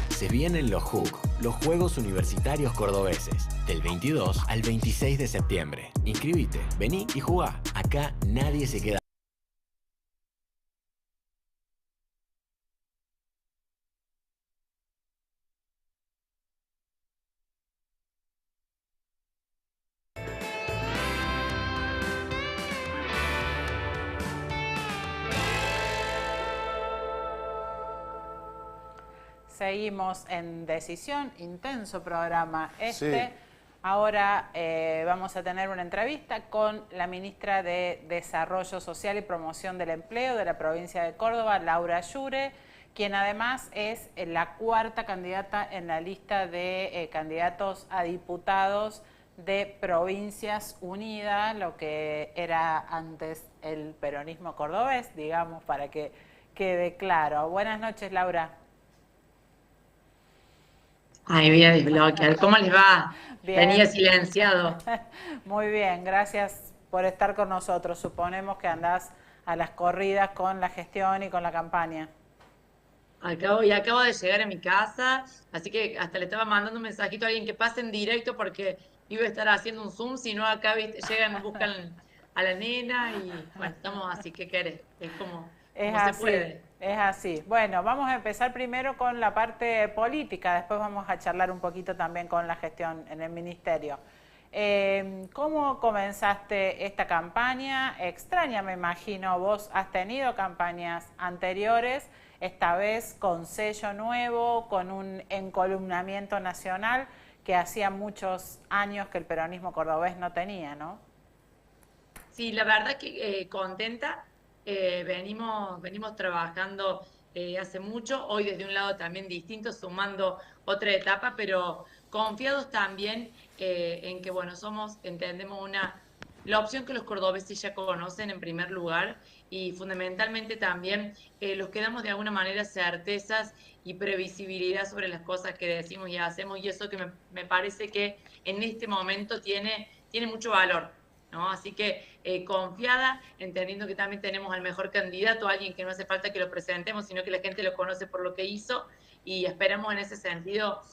Se vienen los JUC, los Juegos Universitarios Cordobeses, del 22 al 26 de septiembre. Inscribite, vení y jugá. Acá nadie se queda. Seguimos en Decisión, intenso programa este. Sí. Ahora vamos a tener una entrevista con la ministra de Desarrollo Social y Promoción del Empleo de la provincia de Córdoba, Laura Llure, quien además es la cuarta candidata en la lista de candidatos a diputados de Provincias Unidas, lo que era antes el peronismo cordobés, digamos, para que quede claro. Buenas noches, Laura. Ay, voy a desbloquear. ¿Cómo les va? Bien. Tenía silenciado. Muy bien, gracias por estar con nosotros. Suponemos que andás a las corridas con la gestión y con la campaña. Acabo de llegar a mi casa, así que hasta le estaba mandando un mensajito a alguien que pase en directo porque iba a estar haciendo un Zoom, si no acá llegan, buscan a la nena y bueno, estamos así, ¿qué querés? Es como Es se así. puede. Es así. Bueno, vamos a empezar primero con la parte política, después vamos a charlar un poquito también con la gestión en el ministerio. ¿Cómo comenzaste esta campaña? Extraña, me imagino, vos has tenido campañas anteriores, esta vez con sello nuevo, con un encolumnamiento nacional que hacía muchos años que el peronismo cordobés no tenía, ¿no? Sí, la verdad que contenta. Venimos trabajando hace mucho, hoy desde un lado también distinto, sumando otra etapa, pero confiados también en que, bueno, entendemos la opción que los cordobeses ya conocen en primer lugar y fundamentalmente también los que damos de alguna manera certezas y previsibilidad sobre las cosas que decimos y hacemos, y eso que me parece que en este momento tiene mucho valor, ¿no? Así que confiada, entendiendo que también tenemos al mejor candidato, alguien que no hace falta que lo presentemos, sino que la gente lo conoce por lo que hizo, y esperamos en ese sentido,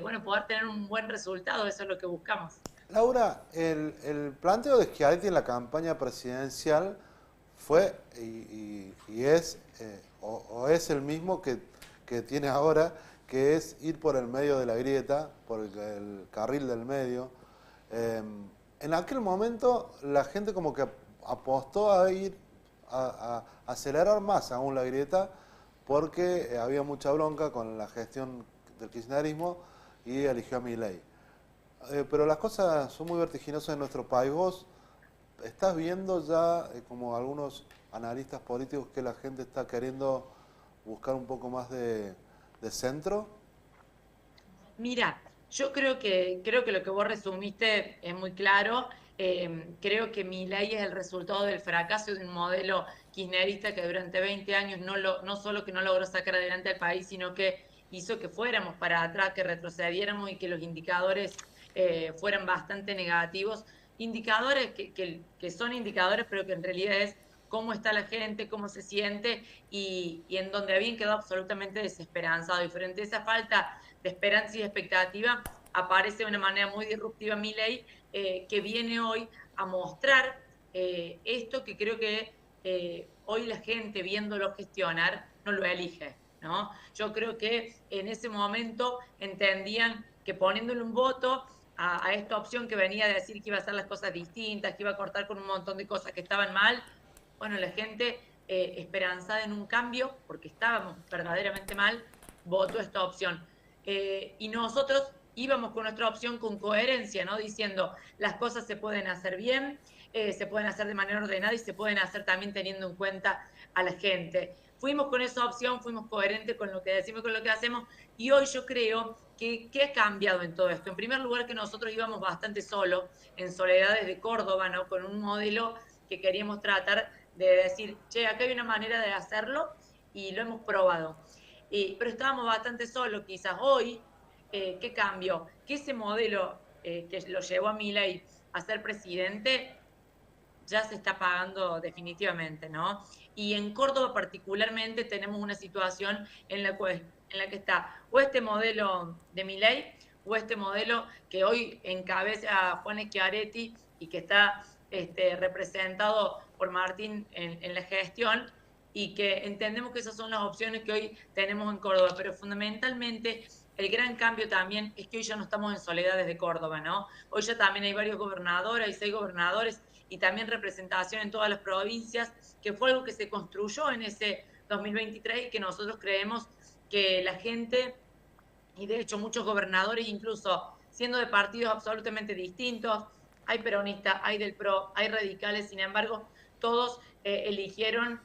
bueno, poder tener un buen resultado, eso es lo que buscamos. Laura, el planteo de Schiaretti en la campaña presidencial fue y es, o es el mismo que tiene ahora, que es ir por el medio de la grieta, por el carril del medio. En aquel momento la gente como que apostó a ir a acelerar más aún la grieta porque había mucha bronca con la gestión del kirchnerismo y eligió a Milei. Pero las cosas son muy vertiginosas en nuestro país. ¿Vos estás viendo ya, como algunos analistas políticos, que la gente está queriendo buscar un poco más de centro? Mira, yo creo que lo que vos resumiste es muy claro. Creo que Milei es el resultado del fracaso de un modelo kirchnerista que durante 20 años no solo que no logró sacar adelante al país, sino que hizo que fuéramos para atrás, que retrocediéramos y que los indicadores fueran bastante negativos. Indicadores que son indicadores, pero que en realidad es cómo está la gente, cómo se siente y en donde habían quedado absolutamente desesperanzados. Y frente a esa falta de esperanza y de expectativa, aparece de una manera muy disruptiva Milei, que viene hoy a mostrar esto que creo que hoy la gente, viéndolo gestionar, no lo elige, ¿no? Yo creo que en ese momento entendían que poniéndole un voto a esta opción que venía de decir que iba a hacer las cosas distintas, que iba a cortar con un montón de cosas que estaban mal, bueno, la gente esperanzada en un cambio, porque estábamos verdaderamente mal, votó esta opción. Y nosotros íbamos con nuestra opción con coherencia, ¿no? Diciendo, las cosas se pueden hacer bien, se pueden hacer de manera ordenada y se pueden hacer también teniendo en cuenta a la gente. Fuimos con esa opción, fuimos coherentes con lo que decimos, con lo que hacemos, y hoy yo creo que ha cambiado en todo esto. En primer lugar, que nosotros íbamos bastante solos, en Soledades de Córdoba, ¿no? Con un modelo que queríamos tratar de decir, che, acá hay una manera de hacerlo, y lo hemos probado. Pero estábamos bastante solos. Quizás hoy, ¿qué cambió? Que ese modelo que lo llevó a Milei a ser presidente ya se está pagando definitivamente, ¿no? Y en Córdoba particularmente tenemos una situación en la que está o este modelo de Milei o este modelo que hoy encabeza Juan Schiaretti y que está representado por Martín en la gestión, y que entendemos que esas son las opciones que hoy tenemos en Córdoba, pero fundamentalmente el gran cambio también es que hoy ya no estamos en Soledades de Córdoba, ¿no? Hoy ya también hay varios gobernadores, hay 6 gobernadores y también representación en todas las provincias, que fue algo que se construyó en ese 2023 y que nosotros creemos que la gente, y de hecho muchos gobernadores, incluso siendo de partidos absolutamente distintos, hay peronistas, hay del PRO, hay radicales, sin embargo, todos eligieron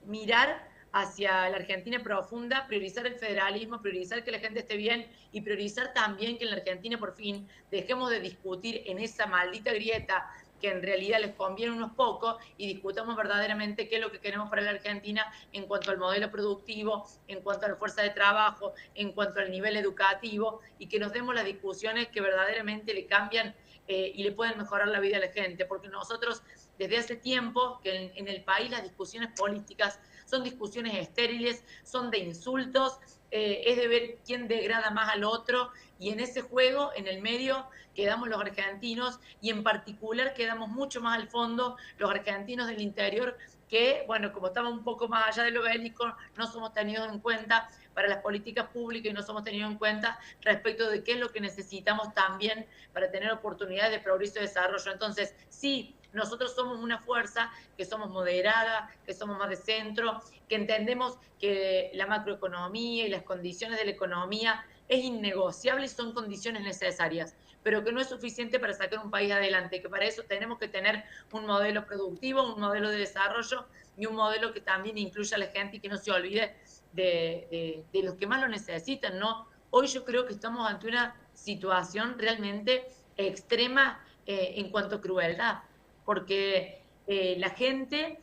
mirar hacia la Argentina profunda, priorizar el federalismo, priorizar que la gente esté bien y priorizar también que en la Argentina por fin dejemos de discutir en esa maldita grieta que en realidad les conviene a unos pocos y discutamos verdaderamente qué es lo que queremos para la Argentina en cuanto al modelo productivo, en cuanto a la fuerza de trabajo, en cuanto al nivel educativo, y que nos demos las discusiones que verdaderamente le cambian y le pueden mejorar la vida a la gente, porque nosotros desde hace tiempo que en el país las discusiones políticas son discusiones estériles, son de insultos, es de ver quién degrada más al otro, y en ese juego, en el medio, quedamos los argentinos, y en particular quedamos mucho más al fondo los argentinos del interior, que, bueno, como estamos un poco más allá de lo bélico, no somos tenidos en cuenta para las políticas públicas y no somos tenidos en cuenta respecto de qué es lo que necesitamos también para tener oportunidades de progreso y desarrollo. Entonces, sí, nosotros somos una fuerza que somos moderada, que somos más de centro, que entendemos que la macroeconomía y las condiciones de la economía es innegociable y son condiciones necesarias, pero que no es suficiente para sacar un país adelante, que para eso tenemos que tener un modelo productivo, un modelo de desarrollo y un modelo que también incluya a la gente y que no se olvide de los que más lo necesitan, ¿no? Hoy yo creo que estamos ante una situación realmente extrema en cuanto a crueldad, porque la gente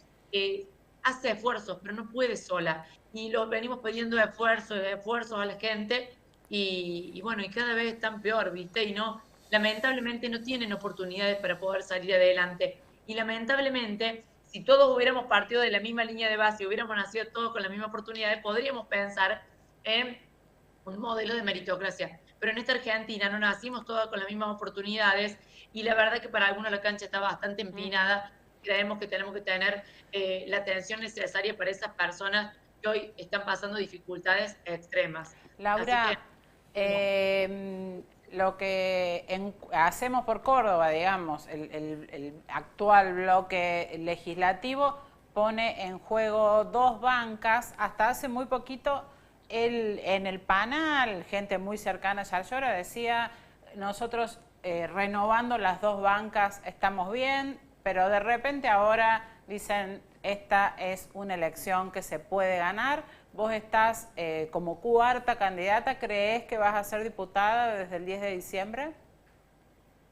hace esfuerzos, pero no puede sola. Y los venimos pidiendo esfuerzos a la gente y bueno, y cada vez están peor, ¿viste? Y no, lamentablemente no tienen oportunidades para poder salir adelante. Y lamentablemente, si todos hubiéramos partido de la misma línea de base, hubiéramos nacido todos con las mismas oportunidades, podríamos pensar en un modelo de meritocracia. Pero en esta Argentina no nacimos todos con las mismas oportunidades y la verdad que para algunos la cancha está bastante empinada. Creemos que tenemos que tener la atención necesaria para esas personas que hoy están pasando dificultades extremas. Laura, lo que hacemos por Córdoba, digamos, el actual bloque legislativo pone en juego 2 bancas. Hasta hace muy poquito en el panel, gente muy cercana a Yallora decía, nosotros renovando las 2 bancas estamos bien, pero de repente ahora dicen, esta es una elección que se puede ganar. Vos estás como 4ª candidata, ¿creés que vas a ser diputada desde el 10 de diciembre?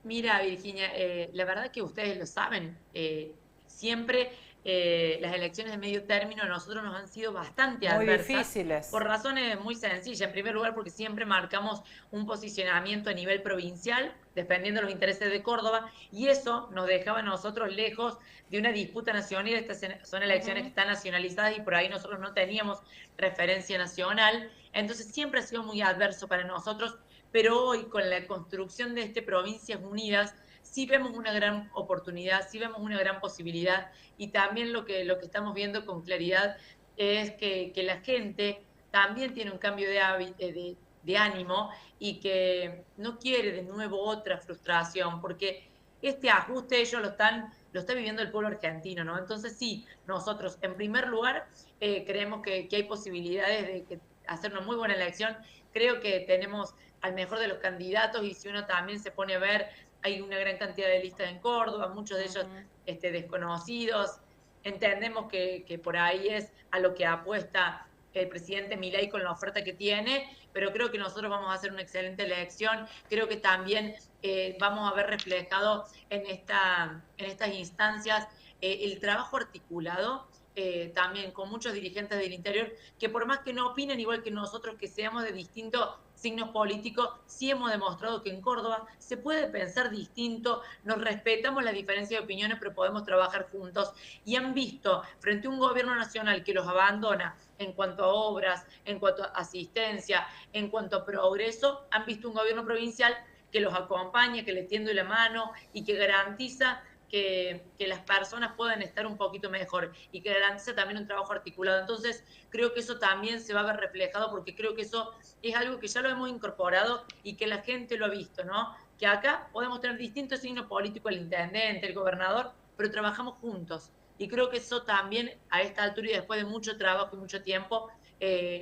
Mira, Virginia, la verdad que ustedes lo saben, siempre las elecciones de medio término a nosotros nos han sido bastante adversas. Muy difíciles. Por razones muy sencillas. En primer lugar, porque siempre marcamos un posicionamiento a nivel provincial, dependiendo de los intereses de Córdoba, y eso nos dejaba a nosotros lejos de una disputa nacional. Estas son elecciones que están nacionalizadas y por ahí nosotros no teníamos referencia nacional. Entonces siempre ha sido muy adverso para nosotros, pero hoy con la construcción de Provincias Unidas, sí vemos una gran oportunidad, sí vemos una gran posibilidad y también lo que estamos viendo con claridad es que la gente también tiene un cambio de ánimo y que no quiere de nuevo otra frustración, porque este ajuste ellos lo está viviendo el pueblo argentino, ¿no? Entonces sí, nosotros en primer lugar creemos que hay posibilidades de hacer una muy buena elección. Creo que tenemos al mejor de los candidatos y si uno también se pone a ver, hay una gran cantidad de listas en Córdoba, muchos de ellos desconocidos. Entendemos que por ahí es a lo que apuesta el presidente Milei con la oferta que tiene, pero creo que nosotros vamos a hacer una excelente elección. Creo que también vamos a ver reflejado en estas instancias el trabajo articulado también con muchos dirigentes del interior, que por más que no opinen igual que nosotros, que seamos de distintos signos políticos, sí hemos demostrado que en Córdoba se puede pensar distinto, nos respetamos las diferencias de opiniones, pero podemos trabajar juntos. Y han visto, frente a un gobierno nacional que los abandona en cuanto a obras, en cuanto a asistencia, en cuanto a progreso, han visto un gobierno provincial que los acompaña, que les tiende la mano y que garantiza que las personas puedan estar un poquito mejor y que garantiza también un trabajo articulado. Entonces, creo que eso también se va a ver reflejado porque creo que eso es algo que ya lo hemos incorporado y que la gente lo ha visto, ¿no? Que acá podemos tener distintos signos políticos, el intendente, el gobernador, pero trabajamos juntos. Y creo que eso también, a esta altura y después de mucho trabajo y mucho tiempo,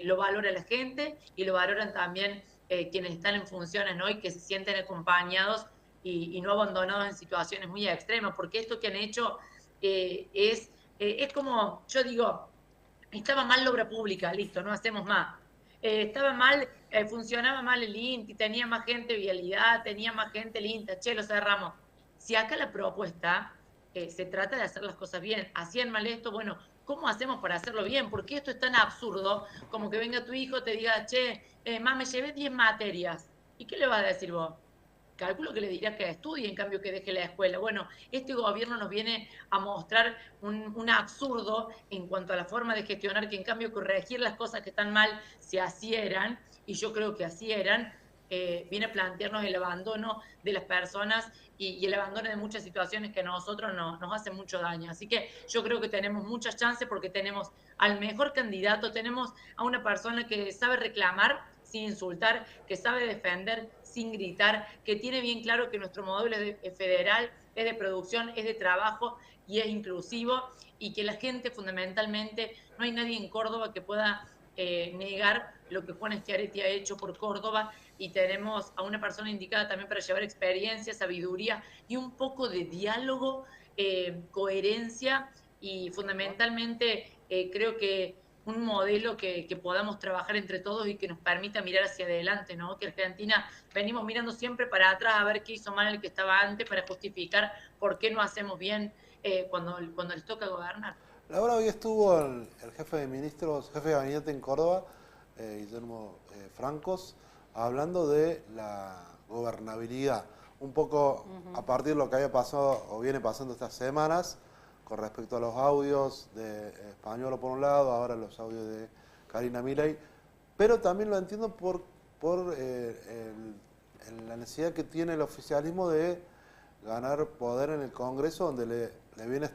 lo valora la gente y lo valoran también quienes están en funciones, ¿no? Y que se sienten acompañados y no abandonados en situaciones muy extremas, porque esto que han hecho es como, yo digo, estaba mal la obra pública, listo, no hacemos más. Estaba mal, funcionaba mal el INTI, tenía más gente vialidad, tenía más gente el INTA, che, lo cerramos. Si acá la propuesta se trata de hacer las cosas bien, hacían mal esto, bueno, ¿cómo hacemos para hacerlo bien? Porque esto es tan absurdo como que venga tu hijo, te diga, che, me llevé 10 materias. ¿Y qué le vas a decir vos? Calculo que le dirá que estudie, en cambio que deje la escuela. Bueno, este gobierno nos viene a mostrar un absurdo en cuanto a la forma de gestionar, que en cambio corregir las cosas que están mal, si así eran, y yo creo que así eran, viene a plantearnos el abandono de las personas y el abandono de muchas situaciones que a nosotros nos hacen mucho daño. Así que yo creo que tenemos muchas chances porque tenemos al mejor candidato, tenemos a una persona que sabe reclamar sin insultar, que sabe defender sin gritar, que tiene bien claro que nuestro modelo es federal, es de producción, es de trabajo y es inclusivo, y que la gente fundamentalmente, no hay nadie en Córdoba que pueda negar lo que Juan Schiaretti ha hecho por Córdoba, y tenemos a una persona indicada también para llevar experiencia, sabiduría y un poco de diálogo, coherencia, y fundamentalmente creo que un modelo que podamos trabajar entre todos y que nos permita mirar hacia adelante, ¿no? Que Argentina venimos mirando siempre para atrás a ver qué hizo mal el que estaba antes para justificar por qué no hacemos bien cuando les toca gobernar. Laura, hoy estuvo el jefe de ministros, jefe de gabinete en Córdoba, Guillermo Francos, hablando de la gobernabilidad, un poco a partir de lo que había pasado o viene pasando estas semanas con respecto a los audios de Españolo por un lado, ahora los audios de Karina Milei, pero también lo entiendo por la necesidad que tiene el oficialismo de ganar poder en el Congreso, donde le viene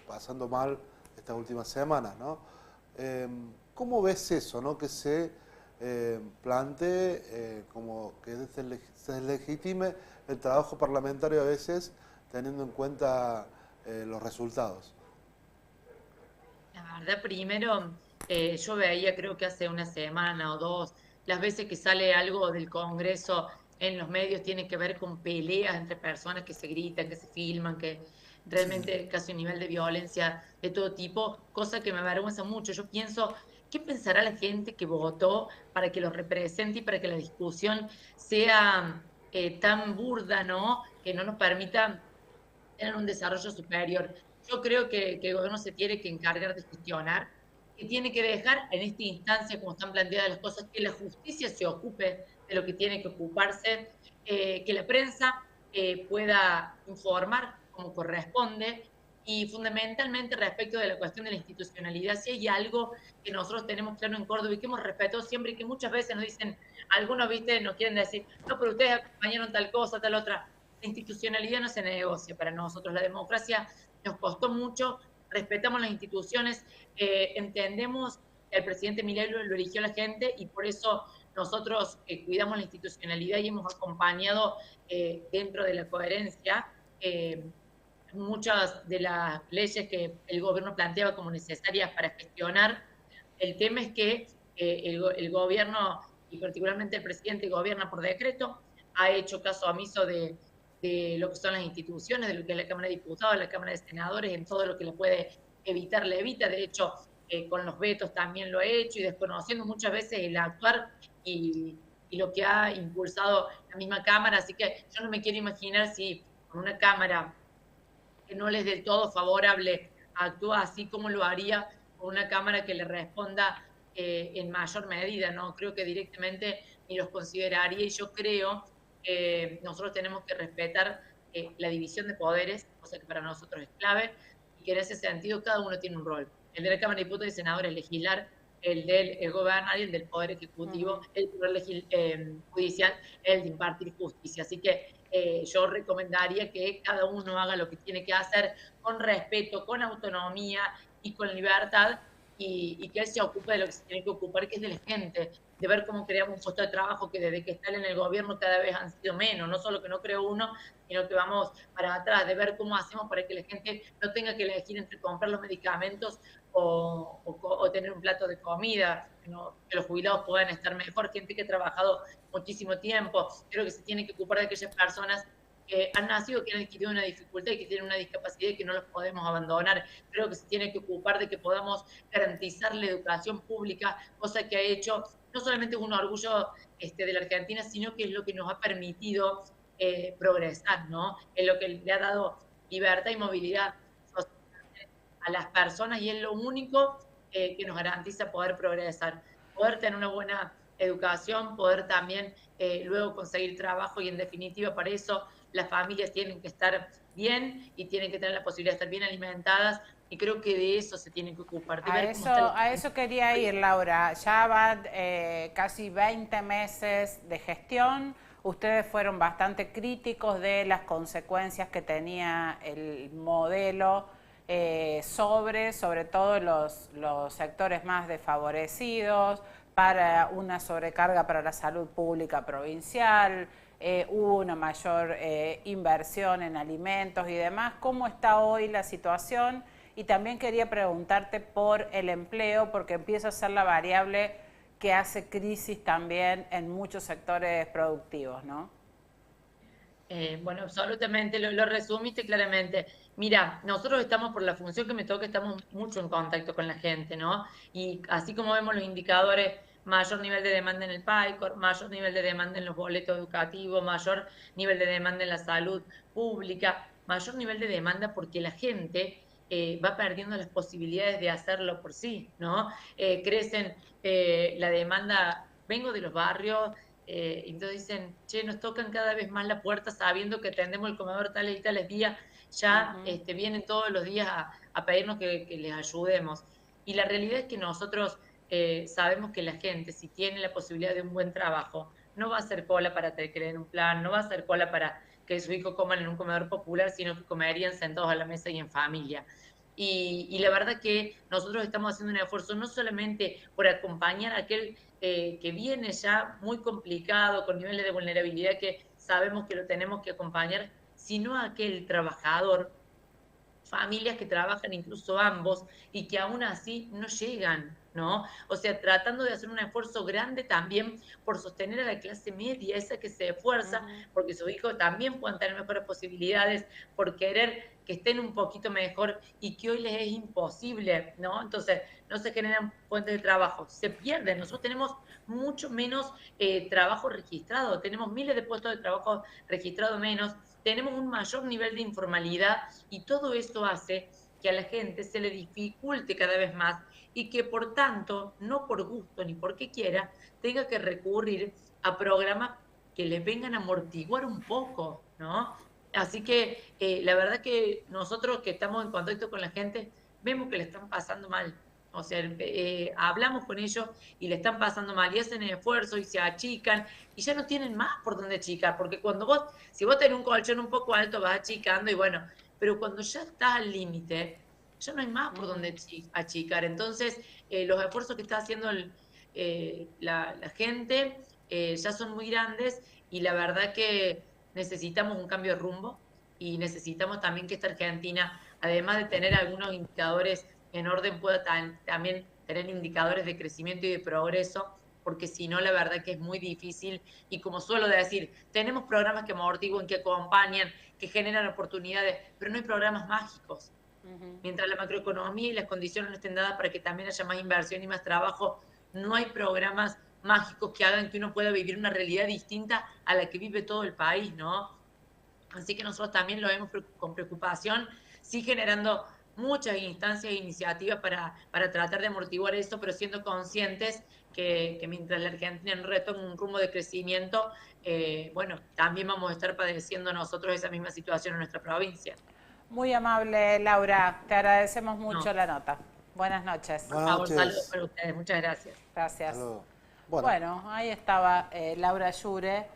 pasando mal estas últimas semanas, ¿no? ¿Cómo ves eso, no? Que se plantee como que se legitime el trabajo parlamentario a veces, teniendo en cuenta los resultados. La verdad, primero, yo veía, creo que hace una semana o dos, las veces que sale algo del Congreso en los medios tiene que ver con peleas entre personas que se gritan, que se filman, que realmente casi un nivel de violencia de todo tipo, cosa que me avergüenza mucho. Yo pienso, ¿qué pensará la gente que votó para que los represente y para que la discusión sea tan burda, ¿no? Que no nos permita tener un desarrollo superior? Yo creo que el gobierno se tiene que encargar de gestionar, que tiene que dejar en esta instancia, como están planteadas las cosas, que la justicia se ocupe de lo que tiene que ocuparse, que la prensa pueda informar como corresponde, y fundamentalmente respecto de la cuestión de la institucionalidad, si hay algo que nosotros tenemos claro en Córdoba y que hemos respetado siempre, y que muchas veces nos dicen, algunos, viste, nos quieren decir, no, pero ustedes acompañaron tal cosa, tal otra. La institucionalidad no se negocia para nosotros, la democracia nos costó mucho, respetamos las instituciones, entendemos que el presidente Milei lo eligió la gente, y por eso nosotros cuidamos la institucionalidad y hemos acompañado dentro de la coherencia muchas de las leyes que el gobierno planteaba como necesarias para gestionar. El tema es que el gobierno, y particularmente el presidente, gobierna por decreto, ha hecho caso omiso de lo que son las instituciones, de lo que es la Cámara de Diputados, la Cámara de Senadores, en todo lo que le puede evitar, le evita. De hecho, con los vetos también lo ha hecho, y desconociendo muchas veces el actuar y lo que ha impulsado la misma Cámara. Así que yo no me quiero imaginar si con una Cámara que no les del todo favorable actúa así, como lo haría con una Cámara que le responda en mayor medida, ¿no? Creo que directamente ni los consideraría, y yo creo que nosotros tenemos que respetar la división de poderes, cosa que para nosotros es clave, y que en ese sentido cada uno tiene un rol. El de la Cámara de Diputados y Senadores es legislar, el del gobernar, y el del Poder Ejecutivo, el Poder Judicial, el de impartir justicia. Así que yo recomendaría que cada uno haga lo que tiene que hacer con respeto, con autonomía y con libertad, y que él se ocupe de lo que se tiene que ocupar, que es de la gente, de ver cómo creamos un puesto de trabajo que desde que están en el gobierno cada vez han sido menos, no solo que no creó uno, sino que vamos para atrás, de ver cómo hacemos para que la gente no tenga que elegir entre comprar los medicamentos o tener un plato de comida, que los jubilados puedan estar mejor, gente que ha trabajado muchísimo tiempo. Creo que se tiene que ocupar de aquellas personas que han nacido, que han adquirido una dificultad y que tienen una discapacidad y que no los podemos abandonar. Creo que se tiene que ocupar de que podamos garantizar la educación pública, cosa que ha hecho no solamente un orgullo de la Argentina, sino que es lo que nos ha permitido progresar, ¿no? Es lo que le ha dado libertad y movilidad a las personas, y es lo único que nos garantiza poder progresar, poder tener una buena educación, poder también luego conseguir trabajo, y en definitiva para eso las familias tienen que estar bien y tienen que tener la posibilidad de estar bien alimentadas Y creo que de eso se tiene que ocupar. A eso quería ir, Laura. Ya van casi 20 meses de gestión. Ustedes fueron bastante críticos de las consecuencias que tenía el modelo sobre todo los sectores más desfavorecidos, para una sobrecarga para la salud pública provincial, hubo una mayor inversión en alimentos y demás. ¿Cómo está hoy la situación? Y también quería preguntarte por el empleo, porque empieza a ser la variable que hace crisis también en muchos sectores productivos, ¿no? Bueno, absolutamente, lo resumiste claramente. Mira, nosotros estamos por la función que me toca, estamos mucho en contacto con la gente, ¿no? Y así como vemos los indicadores, mayor nivel de demanda en el PAICOR, mayor nivel de demanda en los boletos educativos, mayor nivel de demanda en la salud pública, mayor nivel de demanda porque la gente va perdiendo las posibilidades de hacerlo por sí, ¿no? Crecen la demanda, vengo de los barrios, entonces dicen, che, nos tocan cada vez más la puerta sabiendo que atendemos el comedor tales y tales días, ya vienen todos los días a pedirnos que les ayudemos. Y la realidad es que nosotros sabemos que la gente, si tiene la posibilidad de un buen trabajo, no va a hacer cola para crear un plan, no va a hacer cola para que su hijo coman en un comedor popular, sino que comerían sentados a la mesa y en familia. Y la verdad que nosotros estamos haciendo un esfuerzo no solamente por acompañar a aquel que viene ya muy complicado, con niveles de vulnerabilidad que sabemos que lo tenemos que acompañar, sino a aquel trabajador, familias que trabajan incluso ambos y que aún así no llegan, ¿no? O sea, tratando de hacer un esfuerzo grande también por sostener a la clase media, esa que se esfuerza, porque sus hijos también puedan tener mejores posibilidades, por querer que estén un poquito mejor y que hoy les es imposible, ¿no? Entonces, no se generan fuentes de trabajo, se pierden. Nosotros tenemos mucho menos trabajo registrado, tenemos miles de puestos de trabajo registrados menos, tenemos un mayor nivel de informalidad y todo esto hace que a la gente se le dificulte cada vez más y que por tanto, no por gusto ni porque quiera, tenga que recurrir a programas que les vengan a amortiguar un poco, ¿no? Así que la verdad que nosotros que estamos en contacto con la gente, vemos que le están pasando mal. O sea, hablamos con ellos y le están pasando mal y hacen esfuerzo y se achican y ya no tienen más por dónde achicar, porque si vos tenés un colchón un poco alto vas achicando y bueno, pero cuando ya estás al límite, ya no hay más por dónde achicar. Entonces, los esfuerzos que está haciendo la gente ya son muy grandes y la verdad que necesitamos un cambio de rumbo y necesitamos también que esta Argentina, además de tener algunos indicadores en orden, pueda también tener indicadores de crecimiento y de progreso, porque si no, la verdad que es muy difícil. Y como suelo decir, tenemos programas que amortiguan, que acompañan, que generan oportunidades, pero no hay programas mágicos. Mientras la macroeconomía y las condiciones no estén dadas para que también haya más inversión y más trabajo, no hay programas mágicos que hagan que uno pueda vivir una realidad distinta a la que vive todo el país, ¿no? Así que nosotros también lo vemos con preocupación, sí generando muchas instancias e iniciativas para tratar de amortiguar eso, pero siendo conscientes que mientras la Argentina no retome un rumbo de crecimiento, bueno, también vamos a estar padeciendo nosotros esa misma situación en nuestra provincia. Muy amable, Laura. Te agradecemos mucho la nota. Buenas noches. Un saludo para ustedes. Muchas gracias. Gracias. Bueno, ahí estaba Laura Yure.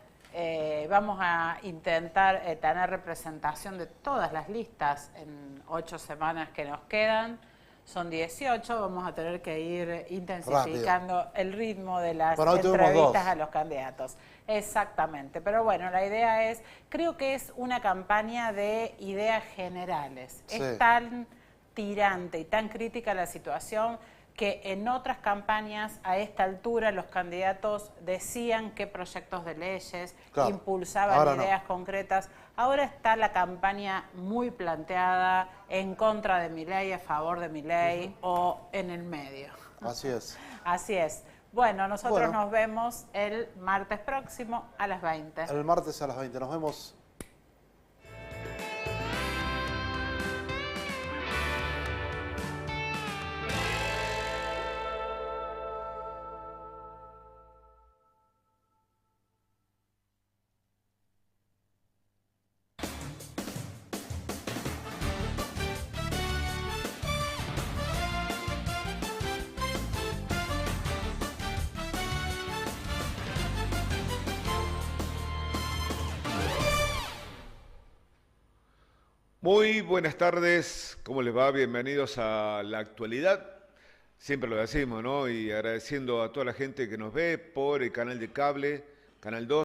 Vamos a intentar tener representación de todas las listas en 8 semanas que nos quedan. Son 18, vamos a tener que ir intensificando el ritmo de las entrevistas a los candidatos. Exactamente, pero bueno, la idea es, creo que es una campaña de ideas generales. Sí. Es tan tirante y tan crítica la situación que en otras campañas a esta altura los candidatos decían qué proyectos de leyes, impulsaban ideas concretas. Ahora está la campaña muy planteada en contra de Milei, a favor de Milei o en el medio. Así es. Así es. Bueno, nosotros nos vemos el martes próximo a las 20. El martes a las 20. Nos vemos. Muy buenas tardes, ¿cómo les va? Bienvenidos a La Actualidad. Siempre lo decimos, ¿no? Y agradeciendo a toda la gente que nos ve por el canal de cable, Canal 2.